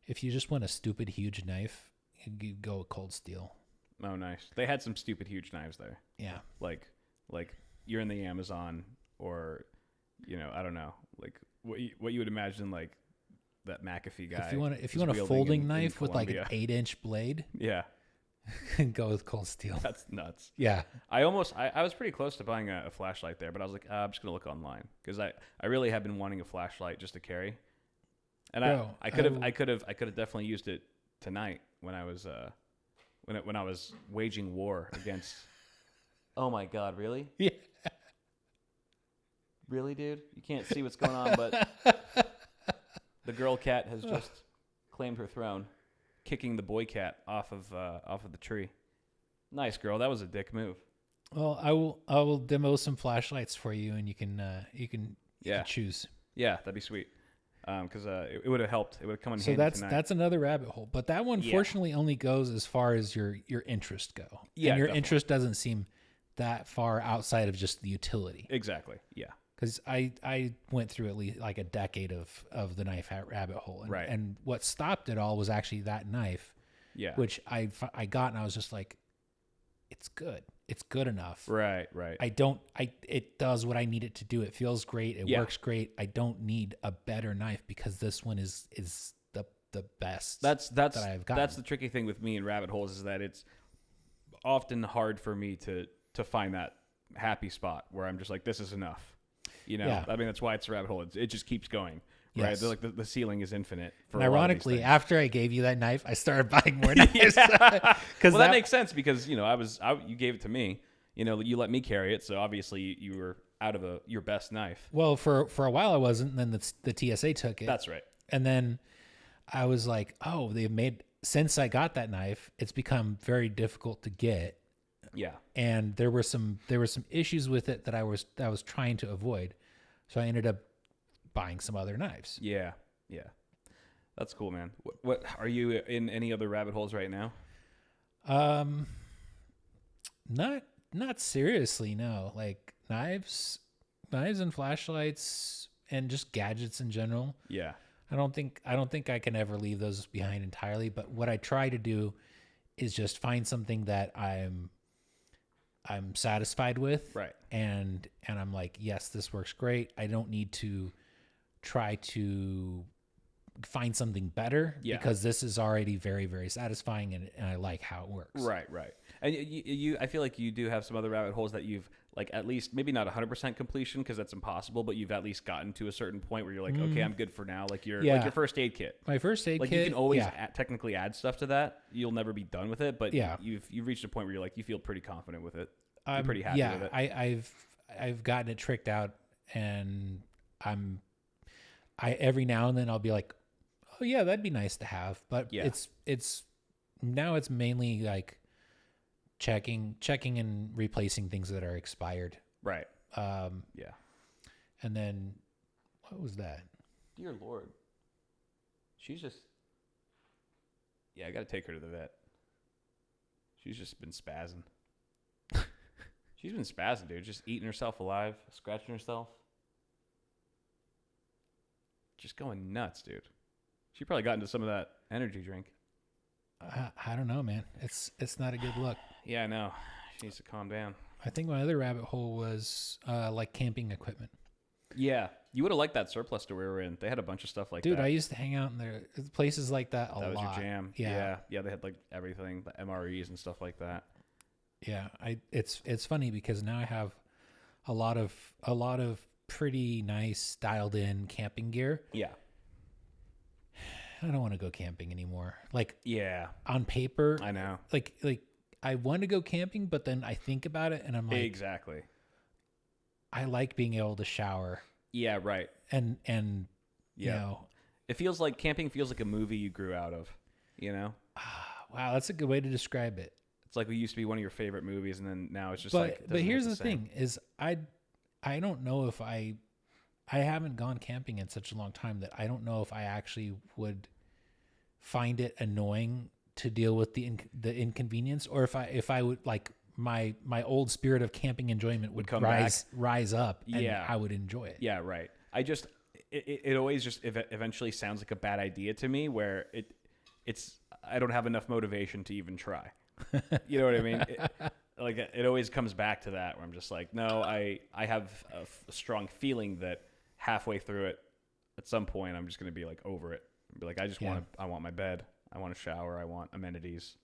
if you just want a stupid huge knife, you go with Cold Steel. Oh, nice. They had some stupid huge knives there. Yeah. Like you're in the Amazon, or I don't know, like what you would imagine, like that McAfee guy. If you want a folding knife with like an 8-inch blade, yeah, go with Cold Steel. That's nuts. Yeah. I was pretty close to buying a flashlight there, but I was like, I'm just gonna look online because I really have been wanting a flashlight just to carry, and I could have definitely used it tonight when I was when I was waging war against. Oh my God! Really? Yeah. Really, dude? You can't see what's going on, but the girl cat has just claimed her throne, kicking the boy cat off of the tree. Nice, girl. That was a dick move. Well, I will demo some flashlights for you, and you can choose. Yeah, that'd be sweet. Because it would have helped. It would have come in handy. So that's another rabbit hole. But that one, fortunately, only goes as far as your interests go. Yeah, and your interest doesn't seem that far outside of just the utility. Exactly. Yeah. Because I went through at least like a decade of the knife rabbit hole. And, right. And what stopped it all was actually that knife. Yeah. Which I got, and I was just like, it's good. It's good enough. Right. It does what I need it to do. It feels great. It works great. I don't need a better knife because this one is the best. That I've gotten. That's the tricky thing with me and rabbit holes, is that it's often hard for me to find that happy spot where I'm just like, this is enough. Yeah. I mean, that's why it's a rabbit hole. It just keeps going. Right. Yes. Like the ceiling is infinite. And ironically, after I gave you that knife, I started buying more knives. Well, that makes sense because you gave it to me. You let me carry it, so obviously you were out of your best knife. Well, for a while I wasn't. And then the TSA took it. That's right. And then I was like, oh, since I got that knife, it's become very difficult to get. Yeah. And there were some issues with it that I was trying to avoid, so I ended up buying some other knives. Yeah. That's cool, man. What are you in any other rabbit holes right now? Not seriously, no. Like knives and flashlights and just gadgets in general. Yeah. I don't think I can ever leave those behind entirely, but what I try to do is just find something that I'm satisfied with. Right. And I'm like, yes, this works great. I don't need to try to find something better because this is already very, very satisfying and I like how it works. Right. And I feel like you do have some other rabbit holes that you've like at least maybe not 100% completion because that's impossible, but you've at least gotten to a certain point where you're like, okay, I'm good for now. Like your first aid kit. My first aid kit. Like you can always technically add stuff to that. You'll never be done with it, but you've reached a point where you're like, you feel pretty confident with it. I'm pretty happy with it. I've gotten it tricked out, and every now and then I'll be like, oh yeah, that'd be nice to have. But it's now it's mainly like checking and replacing things that are expired. Right. Yeah. And then what was that? Dear Lord. She's just. Yeah, I got to take her to the vet. She's just been spazzing. She's been spazzing, dude. Just eating herself alive, scratching herself. Just going nuts, dude. She probably got into some of that energy drink. I don't know, man. It's not a good look. Yeah, I know. She needs to calm down. I think my other rabbit hole was like camping equipment. Yeah. You would have liked that surplus store we were in. They had a bunch of stuff like that. Dude, I used to hang out in there. Places like that a lot. That was your jam. Yeah. Yeah, they had like everything, the MREs and stuff like that. Yeah, it's funny because now I have a lot of pretty nice dialed in camping gear. Yeah. I don't want to go camping anymore. Like, yeah, on paper, I know. Like I want to go camping, but then I think about it and I'm like, exactly. I like being able to shower. Yeah, right. And you know, it feels like camping feels like a movie you grew out of, you know? Wow, that's a good way to describe it. It's like we used to be one of your favorite movies, and then now it's just like. But here's the thing: is I don't know if I haven't gone camping in such a long time that I don't know if I actually would find it annoying to deal with the inconvenience, or if I would like my old spirit of camping enjoyment would rise up, and I would enjoy it. Yeah, right. It always just eventually sounds like a bad idea to me, where it's I don't have enough motivation to even try. You know what I mean? It always comes back to that, where I'm just like, no, I have a strong feeling that halfway through it, at some point, I'm just going to be like over it. Be like, I want my bed, I want a shower, I want amenities.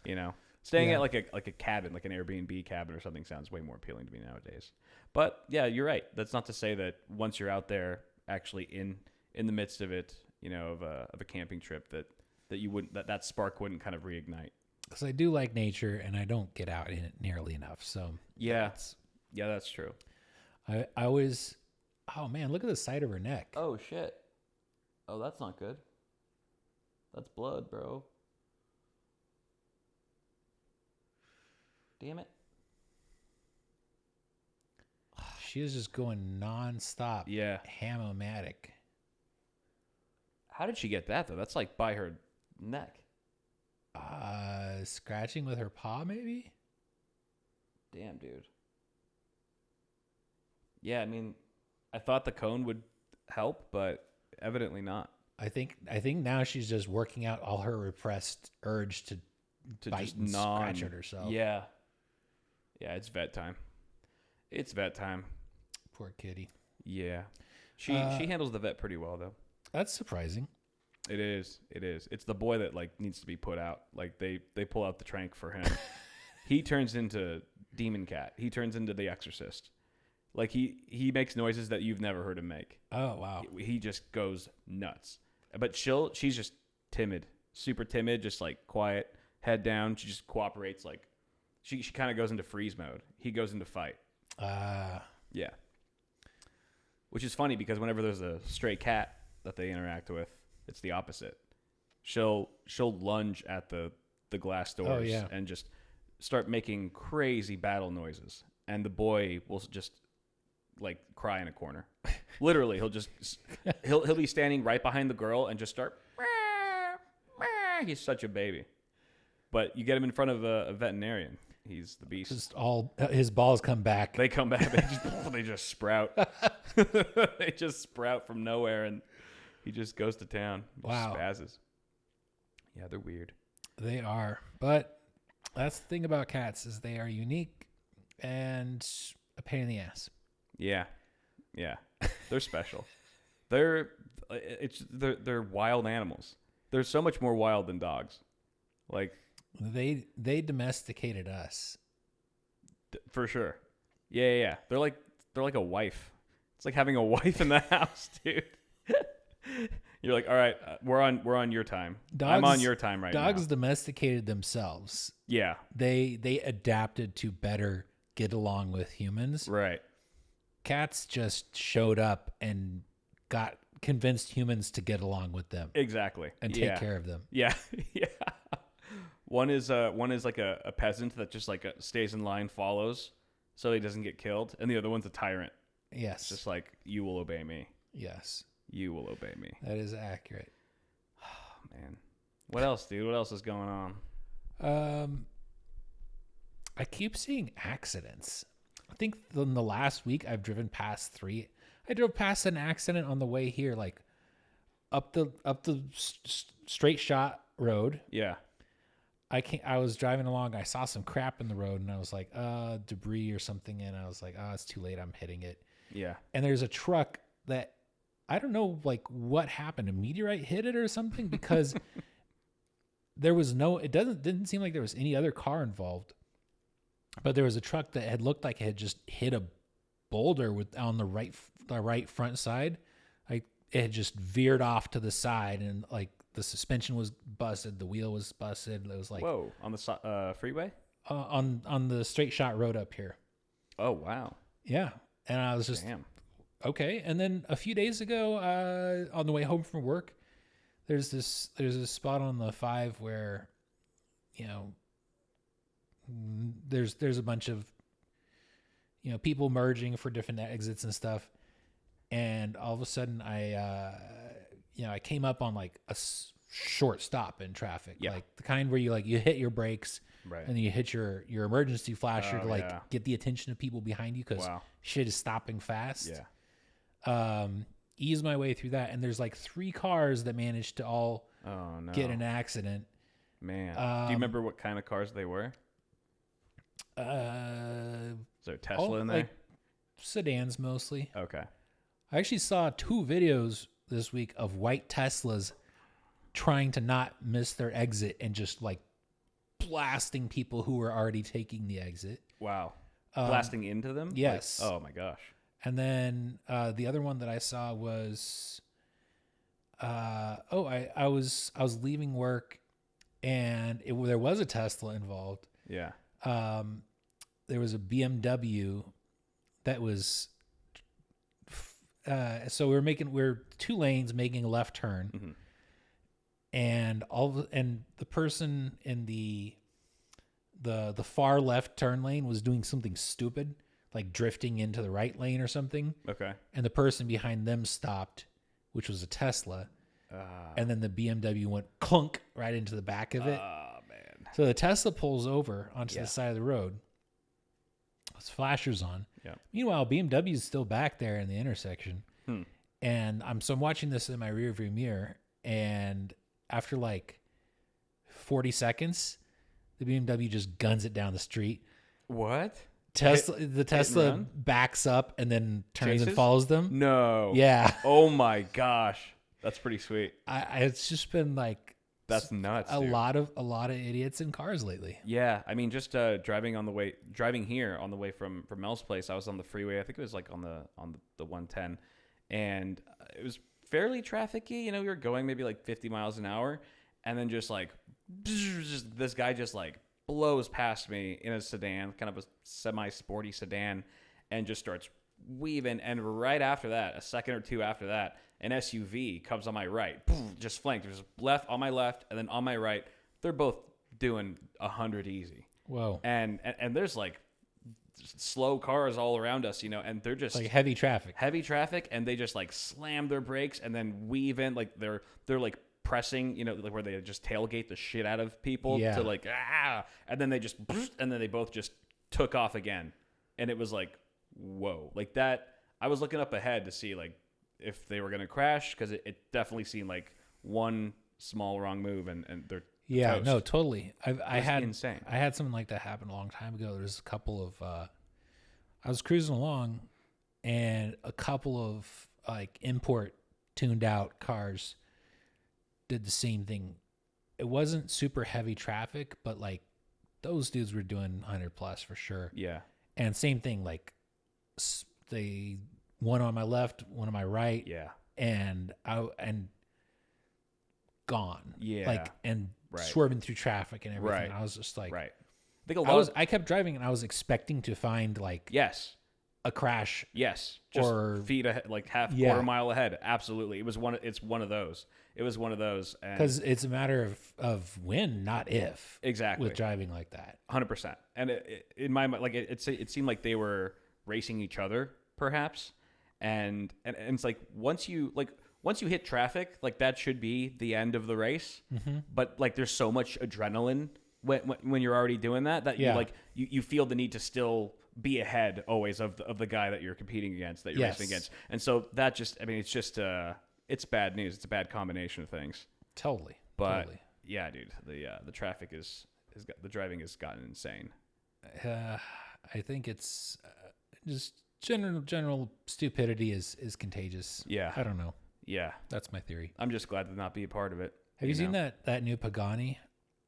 You know, staying at like a cabin, like an Airbnb cabin or something, sounds way more appealing to me nowadays. But yeah, you're right. That's not to say that once you're out there, actually in the midst of it, you know, of a camping trip, that you wouldn't that spark wouldn't kind of reignite. Because I do like nature, and I don't get out in it nearly enough. So that's true. I always, oh man, look at the side of her neck. Oh shit. Oh, that's not good. That's blood, bro. Damn it. She is just going nonstop. Yeah. Ham-o-matic. How did she get that though? That's like by her neck. Scratching with her paw, maybe? Damn, dude. Yeah, I mean, I thought the cone would help, but evidently not. I think now she's just working out all her repressed urge to bite just and scratch at herself. Yeah. Yeah, it's vet time. It's vet time. Poor kitty. Yeah. She handles the vet pretty well, though. That's surprising. It is. It's the boy that like needs to be put out. Like they pull out the trank for him. He turns into Demon Cat. He turns into the Exorcist. Like he makes noises that you've never heard him make. Oh wow. He just goes nuts. But she's just timid, super timid, just like quiet, head down. She just cooperates. Like she kind of goes into freeze mode. He goes into fight. Yeah. Which is funny because whenever there's a stray cat that they interact with, it's the opposite. She'll lunge at the glass doors and just start making crazy battle noises, and the boy will just like cry in a corner. Literally, he'll be standing right behind the girl and just start. He's such a baby, but you get him in front of a veterinarian. He's the beast. Just all his balls come back. They come back. They just sprout. They just sprout from nowhere, and he just goes to town. Wow. Spazzes. Yeah, they're weird. They are, but that's the thing about cats is they are unique and a pain in the ass. Yeah. They're special. They're wild animals. They're so much more wild than dogs. Like they domesticated us. For sure. Yeah. They're like a wife. It's like having a wife in the house, dude. You're like, all right, we're on your time. I'm on your time right now. Dogs domesticated themselves. Yeah. They adapted to better get along with humans. Right. Cats just showed up and got convinced humans to get along with them. Exactly. And take care of them. Yeah. Yeah. One is like a peasant that just like stays in line, follows, so he doesn't get killed, and the other one's a tyrant. Yes. It's just like, you will obey me. Yes. You will obey me. That is accurate. Oh, man. What else, dude? What else is going on? I keep seeing accidents. I think in the last week I've driven past 3. I drove past an accident on the way here, like up the straight shot road. Yeah. I was driving along. I saw some crap in the road, and I was like, debris or something. And I was like, it's too late. I'm hitting it. Yeah. And there's a truck that I don't know, like what happened. A meteorite hit it or something, because there was it didn't seem like there was any other car involved, but there was a truck that had looked like it had just hit a boulder on the right front side. Like it had just veered off to the side, and like the suspension was busted, the wheel was busted. It was like, whoa, on the freeway, on the straight shot road up here. Oh wow. Yeah, and I was just damn. Okay. And then a few days ago, on the way home from work, there's this spot on the 5 where, there's a bunch of, people merging for different exits and stuff. And all of a sudden I came up on like a short stop in traffic, like the kind where you hit your brakes, and then you hit your emergency flasher to get the attention of people behind you because shit is stopping fast. Ease my way through that, and there's like 3 cars that managed to all get in an accident. Man, do you remember what kind of cars they were? Is there a Tesla in there? Like sedans mostly. Okay. I actually saw 2 videos this week of white Teslas trying to not miss their exit and just like blasting people who were already taking the exit. Wow. Blasting into them? Yes. Like, oh my gosh. And then the other one that I saw was, I was leaving work, and there was a Tesla involved. Yeah. There was a BMW that was. So we're 2 lanes making a left turn, and the person in the far left turn lane was doing something stupid, like drifting into the right lane or something. Okay. And the person behind them stopped, which was a Tesla. And then the BMW went clunk right into the back of it. Oh, man. So the Tesla pulls over onto the side of the road. With flashers on. Yeah. Meanwhile, BMW is still back there in the intersection. And I'm watching this in my rearview mirror, and after like 40 seconds, the BMW just guns it down the street. What? The Tesla backs up and then turns and follows them. No. Yeah. Oh my gosh, that's pretty sweet. It's just been like that's nuts. A lot of idiots in cars lately. Yeah, I mean, just driving here on the way from Mel's place. I was on the freeway. I think it was like on the 110, and it was fairly trafficy. We were going maybe like 50 miles an hour, and then just this guy just like blows past me in a sedan, kind of a semi-sporty sedan, and just starts weaving. And right after that, a second or two after that, an SUV comes on my right, boom, just flanked. There's left on my left, and then on my right. They're both doing 100 easy. Whoa! And there's like slow cars all around us, and they're just like heavy traffic, and they just like slam their brakes and then weave in, like they're like pressing, like where they just tailgate the shit out of people to like and then they both just took off again, and it was like, whoa, like that. I was looking up ahead to see like if they were gonna crash, because it definitely seemed like one small wrong move and they're toast. No, totally. I had insane. I had something like that happen a long time ago. There's a couple of I was cruising along, and a couple of like import tuned out cars did the same thing. It wasn't super heavy traffic, but like those dudes were doing 100 plus for sure. Yeah. And same thing, like one on my left, one on my right. Yeah. And gone. Yeah. Like, and swerving through traffic and everything. Right. I was just like, right. I kept driving, and I was expecting to find like a crash. Yes. Just or feet ahead, like quarter mile ahead. Absolutely. It's one of those. It was one of those. Because it's a matter of when, not if. Exactly. With driving like that. 100%. And in my mind, like it seemed like they were racing each other, perhaps. And it's like once you hit traffic, like that should be the end of the race. Mm-hmm. But like there's so much adrenaline when you're already doing that you feel the need to still be ahead always of the guy that you're competing against, that you're racing against. And so that just, I mean, it's just it's bad news. It's a bad combination of things. Totally. Yeah, dude, the traffic the driving has gotten insane. I think it's just general stupidity is contagious. Yeah. I don't know. Yeah. That's my theory. I'm just glad to not be a part of it. Have you seen that new Pagani?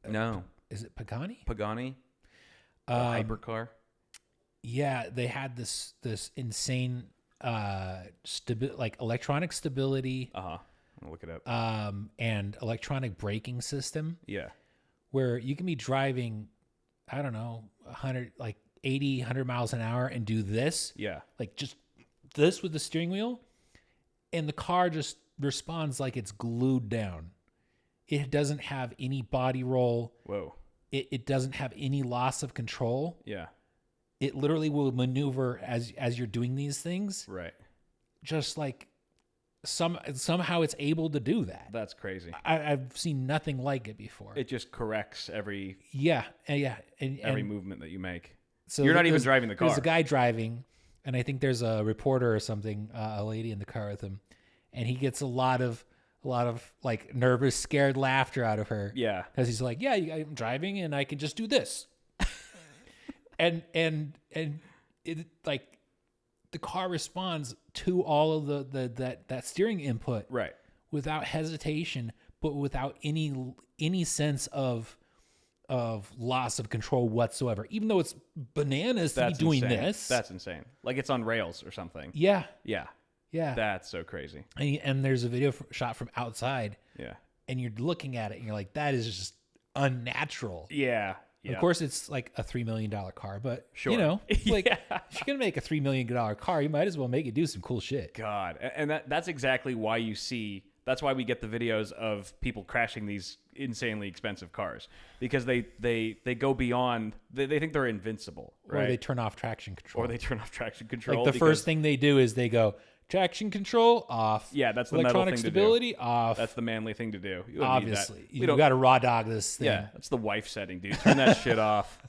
No. Is it Pagani? Pagani? Hypercar? Yeah, they had this insane like electronic stability. Uh-huh. I'll look it up. And electronic braking system. Yeah. Where you can be driving, I don't know, 100 like 80, 100 miles an hour and do this. Yeah. Like just this with the steering wheel, and the car just responds like it's glued down. It doesn't have any body roll. Whoa. it doesn't have any loss of control. Yeah. It literally will maneuver as you're doing these things. Right. Just like somehow it's able to do that. That's crazy. I've seen nothing like it before. It just corrects every every movement that you make. So you're not even driving the car. There's a guy driving, and I think there's a reporter or something, a lady in the car with him, and he gets a lot of like nervous, scared laughter out of her. Yeah, because he's like, I'm driving and I can just do this, and it like the car responds to all of that steering input right without hesitation, but without any sense of loss of control whatsoever, even though it's bananas to be doing insane. this. That's insane. Like it's on rails or something. Yeah. Yeah. That's so crazy. And there's a video shot from outside. Yeah. And you're looking at it and you're like, that is just unnatural. Yeah. Of course, it's like a $3 million car, but sure. you know, like if you're going to make a $3 million car, you might as well make it do some cool shit. God. And that's exactly why that's why we get the videos of people crashing these insanely expensive cars, because they go beyond, they think they're invincible, right? Or they turn off traction control. Like the first thing they do is they go, traction control off. Yeah, that's the electronic metal thing stability to do. off. That's the manly thing to do. Obviously, you got to raw dog this thing. Yeah, that's the wife setting, dude. Turn that shit off.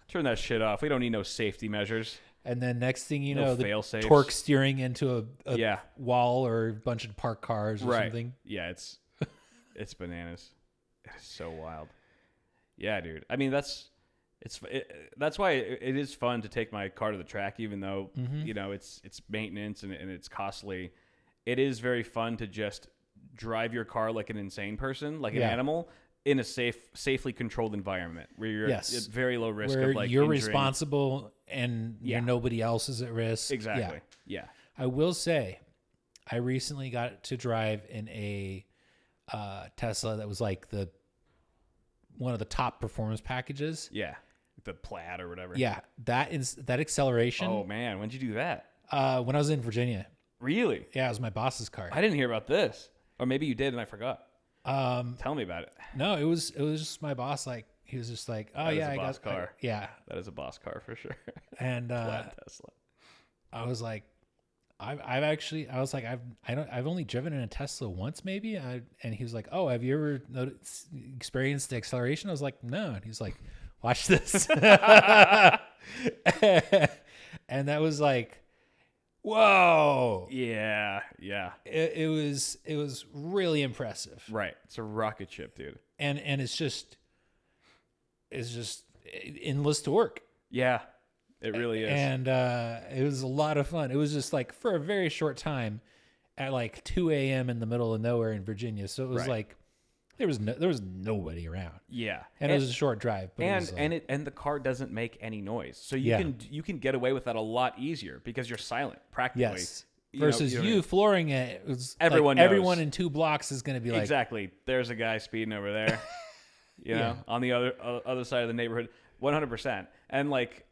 Turn that shit off. We don't need no safety measures. And then next thing you know, the fail-safes. torque steering into a wall or a bunch of parked cars or something. Yeah, it's bananas. It's so wild. Yeah, dude. I mean, that's why it is fun to take my car to the track, even though you know it's maintenance and it's costly. It is very fun to just drive your car like an insane person, like an animal, in a safely controlled environment where you're at very low risk of like you're injuring. responsible and nobody else is at risk. Exactly. Yeah. I will say, I recently got to drive in a Tesla that was like one of the top performance packages. Yeah. The Plaid or whatever. Yeah. That acceleration. Oh man, when'd you do that? When I was in Virginia. Really? Yeah, it was my boss's car. I didn't hear about this. Or maybe you did and I forgot. Tell me about it. No, it was just my boss. Like he was just like, oh yeah, I got a car. Yeah, that is a boss car for sure. And Plaid Tesla. I was like, I've only driven in a Tesla once maybe. And he was like, oh, have you ever experienced the acceleration? I was like, no. And he's like, watch this. And that was like, whoa. Yeah. It was really impressive. Right. It's a rocket ship, dude. And it's just endless torque. Yeah. It really is. And it was a lot of fun. It was just like for a very short time at like 2 a.m. in the middle of nowhere in Virginia. So it was like there was nobody around. Yeah. And it was a short drive. But and the car doesn't make any noise. So you can get away with that a lot easier because you're silent practically. Yes. Versus you flooring it. It was everyone in 2 blocks is going to be like, exactly. There's a guy speeding over there. You know, on the other side of the neighborhood, 100%. And like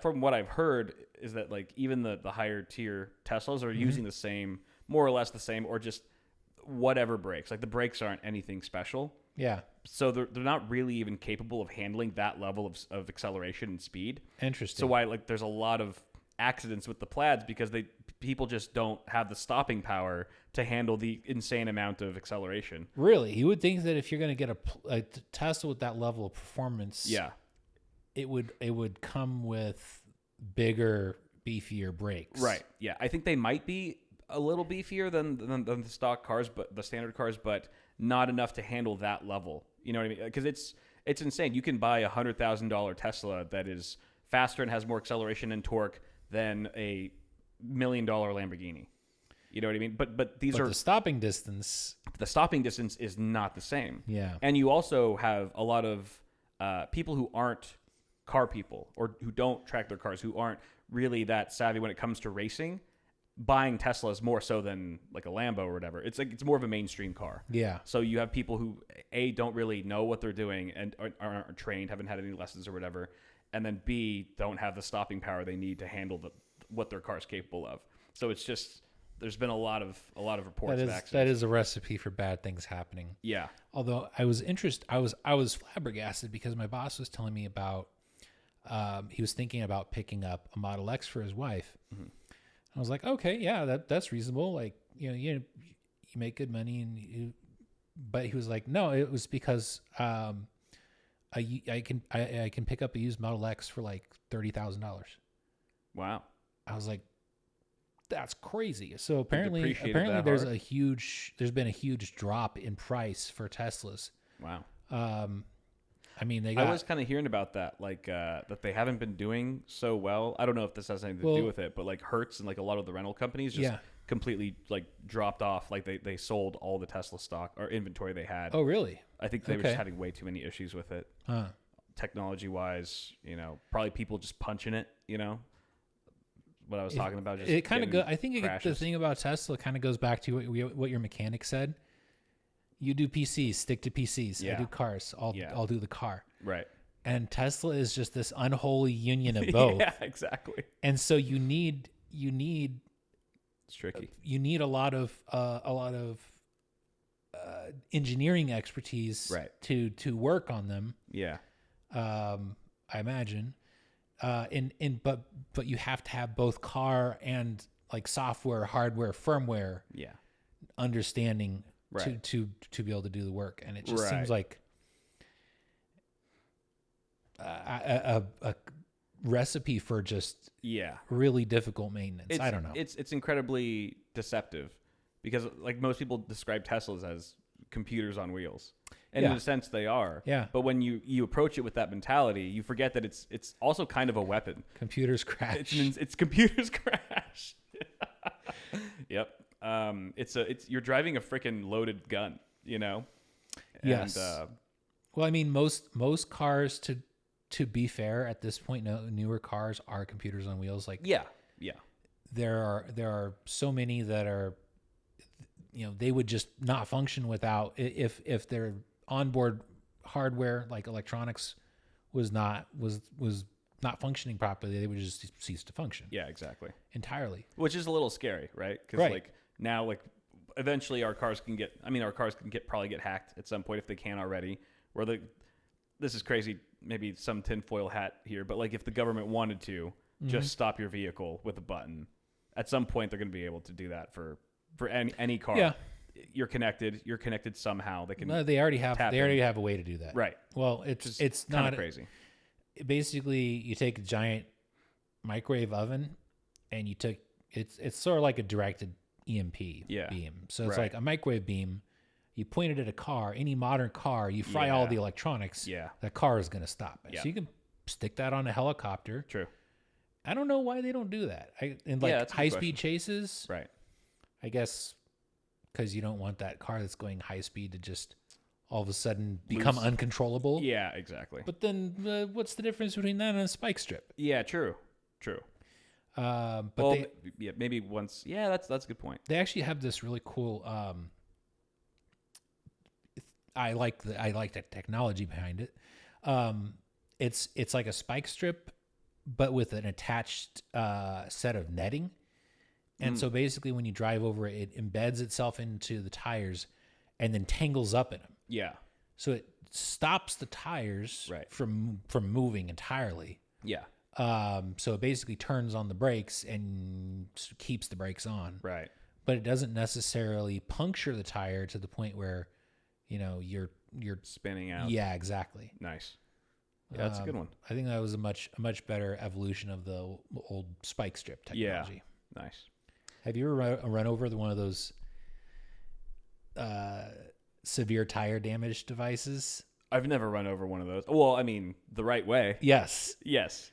from what I've heard is that like even the higher tier Teslas are using the same, more or less the same, or just whatever brakes. Like the brakes aren't anything special. Yeah. So they're not really even capable of handling that level of acceleration and speed. Interesting. So why like there's a lot of accidents with the Plaids because people just don't have the stopping power to handle the insane amount of acceleration. Really? You would think that if you're going to get a Tesla with that level of performance, it would come with bigger, beefier brakes. Right. Yeah. I think they might be a little beefier than the stock cars, but the standard cars, but not enough to handle that level. You know what I mean? Because it's insane. You can buy $100,000 Tesla that is faster and has more acceleration and torque than a $1 million Lamborghini. You know what I mean? But the stopping distance. The stopping distance is not the same. Yeah. And you also have a lot of people who aren't car people or who don't track their cars, who aren't really that savvy when it comes to racing, buying Teslas more so than like a Lambo or whatever. It's like it's more of a mainstream car. Yeah. So you have people who don't really know what they're doing and aren't trained, haven't had any lessons or whatever, and then B, don't have the stopping power they need to handle what their car's capable of. So it's just there's been a lot of reports of accidents. That is a recipe for bad things happening. Yeah. Although I was flabbergasted because my boss was telling me about he was thinking about picking up a Model X for his wife. Mm-hmm. I was like, okay, yeah, that's reasonable. Like, you make good money, but he was like, no, it was because I can pick up a used Model X for like $30,000. Wow. I was like, that's crazy. So apparently there's been a huge drop in price for Teslas. Wow. I mean, I was kind of hearing about that, like that they haven't been doing so well. I don't know if this has anything to do with it, but like Hertz and like a lot of the rental companies just completely like dropped off. Like they sold all the Tesla stock or inventory they had. Oh, really? I think they were just having way too many issues with it. Technology wise, probably people just punching it, what I was talking about. Just it kind of I think the thing about Tesla kind of goes back to what your mechanic said. You do PCs, stick to PCs. Yeah. I do cars. I'll do the car. Right. And Tesla is just this unholy union of both. Yeah, exactly. And so you need it's tricky. You need a lot of engineering expertise to work on them. Yeah. I imagine. But you have to have both car and like software, hardware, firmware. Yeah. Understanding to be able to do the work, and it just seems like a recipe for just really difficult maintenance. I don't know. It's incredibly deceptive because like most people describe Teslas as computers on wheels. And in a sense they are. Yeah. But when you approach it with that mentality, you forget that it's also kind of a weapon. Computers crash. It's computers crash. Yep. You're driving a freaking loaded gun, And, yes. Well, I mean, most cars, to be fair, at this point, newer cars are computers on wheels. Like, yeah. There are so many that are, they would just not function without if their onboard hardware, like electronics, was not functioning properly. They would just cease to function. Yeah, exactly. Entirely. Which is a little scary, right? Because like now, like eventually our cars can probably get hacked at some point if they can't already. This is crazy, maybe some tinfoil hat here, but like if the government wanted to just stop your vehicle with a button, at some point they're going to be able to do that for any car. Yeah. You're connected somehow. They can. No, they already have a way to do that. Right. Well, it's kind not of crazy. Basically, you take a giant microwave oven and it's sort of like a directed EMP beam. So it's like a microwave beam. You point it at a car, any modern car, you fry all the electronics. Yeah. The car is going to stop it. Yeah. So you can stick that on a helicopter. True. I don't know why they don't do that. In high-speed chases. Right. I guess because you don't want that car that's going high speed to just all of a sudden become uncontrollable. Yeah, exactly. But then what's the difference between that and a spike strip? Yeah, true. But maybe once. Yeah, that's a good point. They actually have this really cool. I like the technology behind it. It's like a spike strip, but with an attached set of netting. And so basically when you drive over it embeds itself into the tires and then tangles up in them. Yeah. So it stops the tires from moving entirely. Yeah. So it basically turns on the brakes and keeps the brakes on. Right. But it doesn't necessarily puncture the tire to the point where, you're spinning out. Yeah, exactly. Nice. Yeah, that's a good one. I think that was a much better evolution of the old spike strip technology. Yeah. Nice. Have you ever run over one of those severe tire damage devices? I've never run over one of those. Well, I mean, the right way. Yes.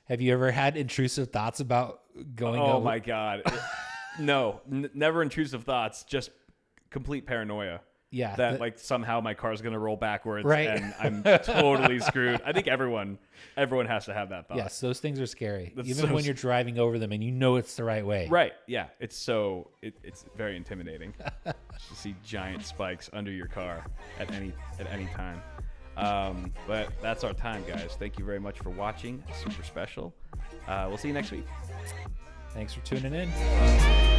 Have you ever had intrusive thoughts about going over? Oh, my God. No, never intrusive thoughts, just complete paranoia. Yeah. That like somehow my car's going to roll backwards and I'm totally screwed. I think everyone has to have that thought. Yes, those things are scary. Even when you're driving over them and it's the right way. Right. Yeah. It's very intimidating to see giant spikes under your car at any time. But that's our time, guys. Thank you very much for watching. Super special. We'll see you next week. Thanks for tuning in.